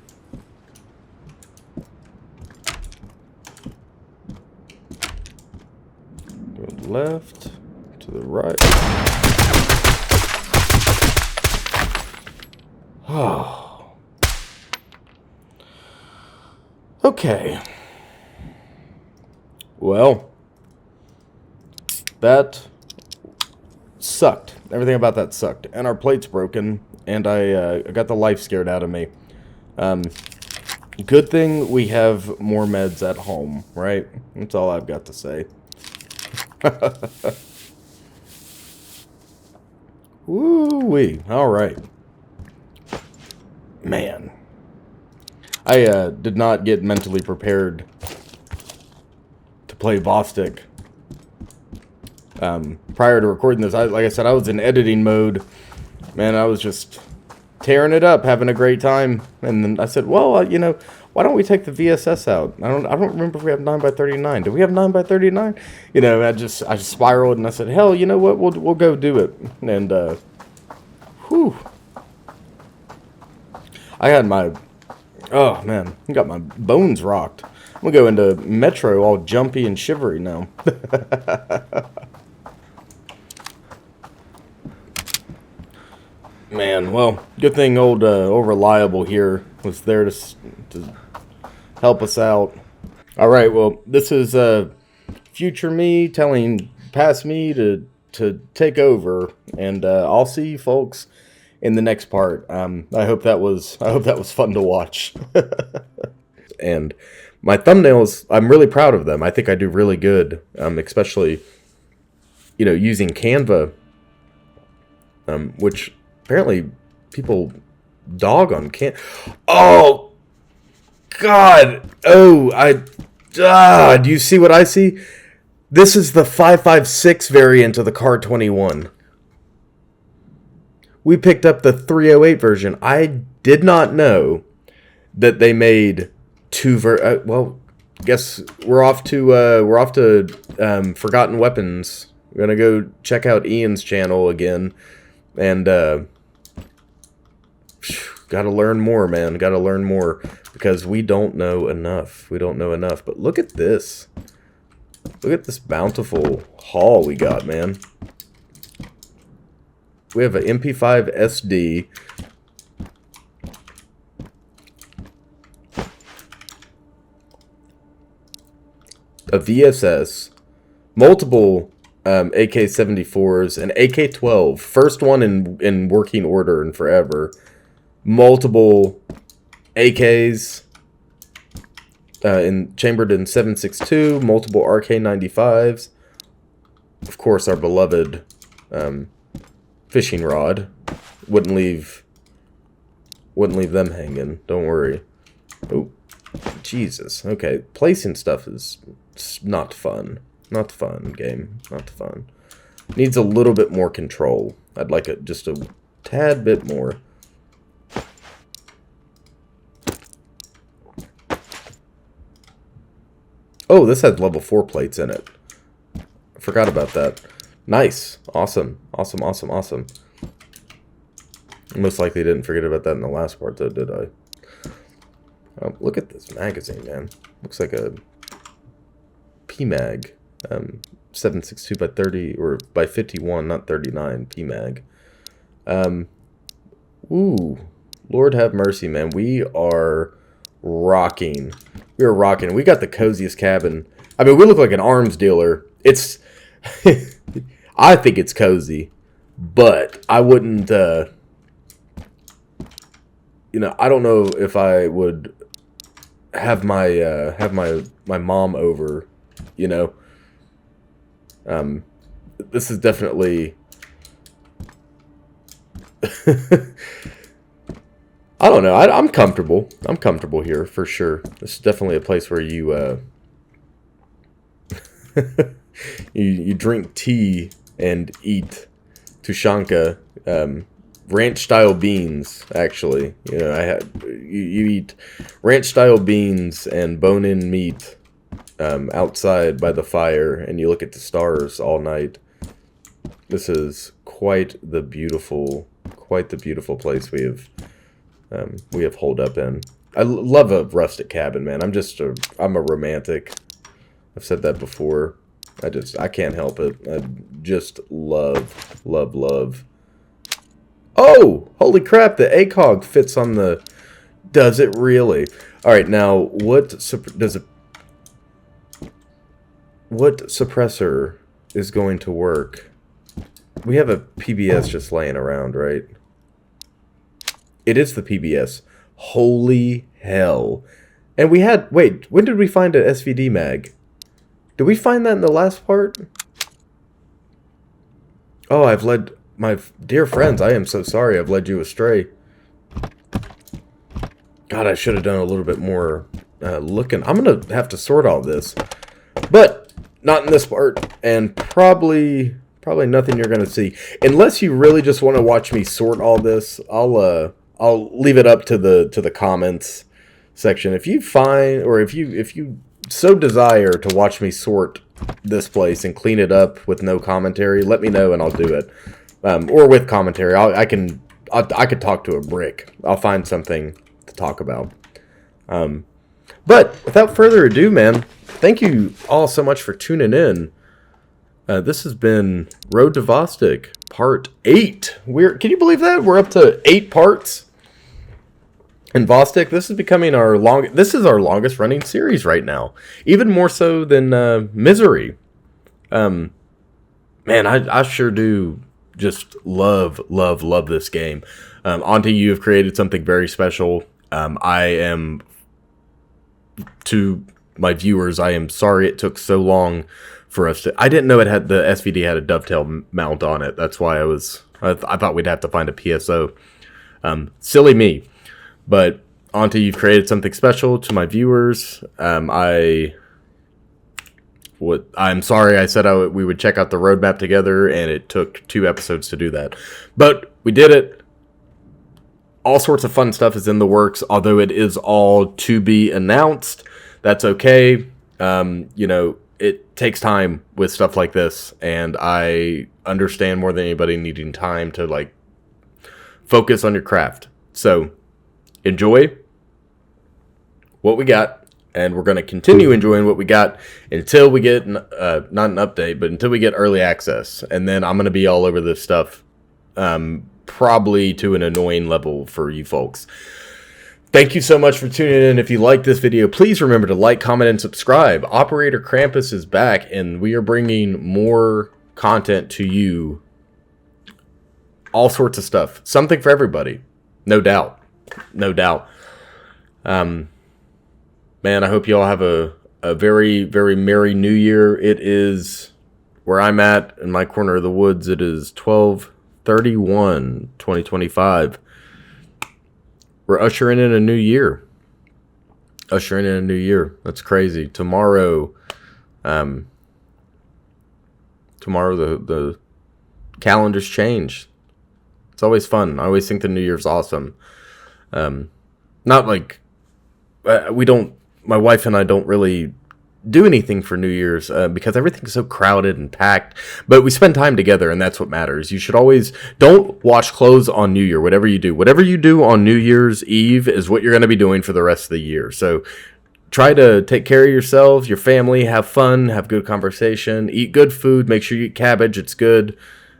Go left, to the right. Oh. Okay. Well, that sucked. Everything about that sucked. And our plate's broken, and I got the life scared out of me. Good thing we have more meds at home, right? That's all I've got to say. Woo-wee. All right. Man. I did not get mentally prepared to play Vostok. Prior to recording this, like I said, I was in editing mode. Man, I was just tearing it up, having a great time. And then I said, well, you know, why don't we take the VSS out? I don't remember if we have 9x39. Do we have 9x39? You know, I just spiraled and I said, hell, you know what? We'll go do it. And whew. I had my, oh man, I got my bones rocked. I'm gonna go into Metro all jumpy and shivery now. Man, well, good thing old Reliable here was there to help us out. All right, well, this is future me telling past me to take over, and I'll see you folks in the next part. I hope that was fun to watch. And my thumbnails, I'm really proud of them. I think I do really good, especially, you know, using Canva, which apparently people dog on Canva. Oh, God. Oh, do you see what I see? This is the 556 variant of the Car 21. We picked up the 308 version. I did not know that they made two well, guess we're off to Forgotten Weapons. We're gonna go check out Ian's channel again, and gotta learn more, man. Gotta learn more, because we don't know enough. We don't know enough. But look at this. Look at this bountiful haul we got, man. We have an MP5 SD. A VSS, multiple AK-74s, an AK-12, first one in working order and forever, multiple AKs chambered in 7.62, multiple RK-95s, of course our beloved fishing rod. Wouldn't leave them hanging, don't worry. Oh, Jesus. Okay, placing stuff is not fun. Not fun, game. Not fun. Needs a little bit more control. I'd like it just a tad bit more. Oh, this has level 4 plates in it. I forgot about that. Nice. Awesome. Awesome, awesome, awesome. Most likely didn't forget about that in the last part, though, did I? Oh, look at this magazine, man. Looks like a PMag. 7.62 by 30, or by 51, not 39, PMag. Ooh. Lord have mercy, man. We are rocking. We are rocking. We got the coziest cabin. I mean, we look like an arms dealer. It's... I think it's cozy, but I wouldn't, you know, I don't know if I would have my mom over, you know. This is definitely I don't know. I'm comfortable. I'm comfortable here for sure. This is definitely a place where you you drink tea and eat Tushanka, ranch style beans. Actually, you know, you eat ranch style beans and bone-in meat outside by the fire, and you look at the stars all night. This is quite the beautiful place we have holed up in. I love a rustic cabin, man. I'm a romantic. I've said that before. I can't help it. I just love. Oh, holy crap! The ACOG fits on the. Does it really? All right, now what suppressor is going to work? We have a PBS just laying around, right? It is the PBS. Holy hell! And we had. Wait, when did we find an SVD mag? Did we find that in the last part? Oh, I've led my dear friends. I am so sorry. I've led you astray. God, I should have done a little bit more looking. I'm gonna have to sort all this, but not in this part, and probably nothing you're gonna see unless you really just want to watch me sort all this. I'll leave it up to the comments section. If you find, or if you so desire to watch me sort this place and clean it up with no commentary, let me know and I'll do it. Or with commentary. I could talk to a brick. I'll find something to talk about. But without further ado, man, thank you all so much for tuning in. This has been Road to Vostok, Part 8. Can you believe that? We're up to 8 parts in Vostok. This is becoming our longest running series right now. Even more so than Misery. Man, I sure do just love this game. Auntie, you have created something very special. To my viewers, I am sorry it took so long for us to. I didn't know the SVD had a dovetail mount on it. That's why I thought we'd have to find a PSO. Silly me. But Auntie, you've created something special to my viewers. I'm sorry I said we would check out the roadmap together, and it took 2 episodes to do that. But we did it. All sorts of fun stuff is in the works, although it is all to be announced. That's okay. You know, it takes time with stuff like this, and I understand more than anybody needing time to, like, focus on your craft. So, enjoy what we got, and we're going to continue enjoying what we got until we get, not an update, but until we get early access. And then I'm going to be all over this stuff, probably to an annoying level for you folks. Thank you so much for tuning in. If you like this video, please remember to like, comment, and subscribe. Operator Krampus is back, and we are bringing more content to you. All sorts of stuff. Something for everybody. No doubt. No doubt. Man, I hope you all have a very, very merry new year. It is, where I'm at, in my corner of the woods, it is 12/31/2025. We're ushering in a new year. That's crazy. Tomorrow, the calendars change. It's always fun. I always think the New Year's awesome. Not like my wife and I don't really do anything for New Year's because everything's so crowded and packed, but we spend time together, and that's what matters. You should always don't wash clothes on New Year. Whatever you do on New Year's Eve is what you're going to be doing for the rest of the year. So try to take care of yourselves, your family, have fun, have good conversation, eat good food, make sure you eat cabbage, it's good.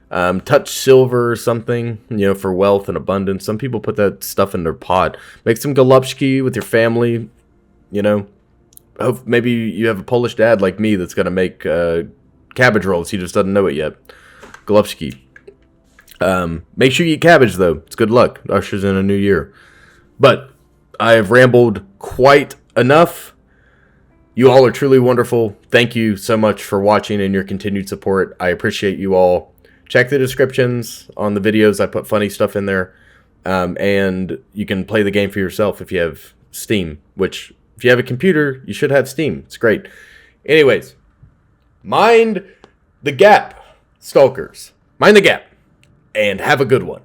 Touch silver or something, for wealth and abundance. Some people put that stuff in their pot. Make some golubski with your family, Hope maybe you have a Polish dad like me that's going to make cabbage rolls. He just doesn't know it yet. Golubski. Make sure you eat cabbage, though. It's good luck. Ushers in a new year. But I have rambled quite enough. You all are truly wonderful. Thank you so much for watching and your continued support. I appreciate you all. Check the descriptions on the videos. I put funny stuff in there. And you can play the game for yourself if you have Steam, which, if you have a computer, you should have Steam. It's great. Anyways, mind the gap, stalkers. Mind the gap. and have a good one.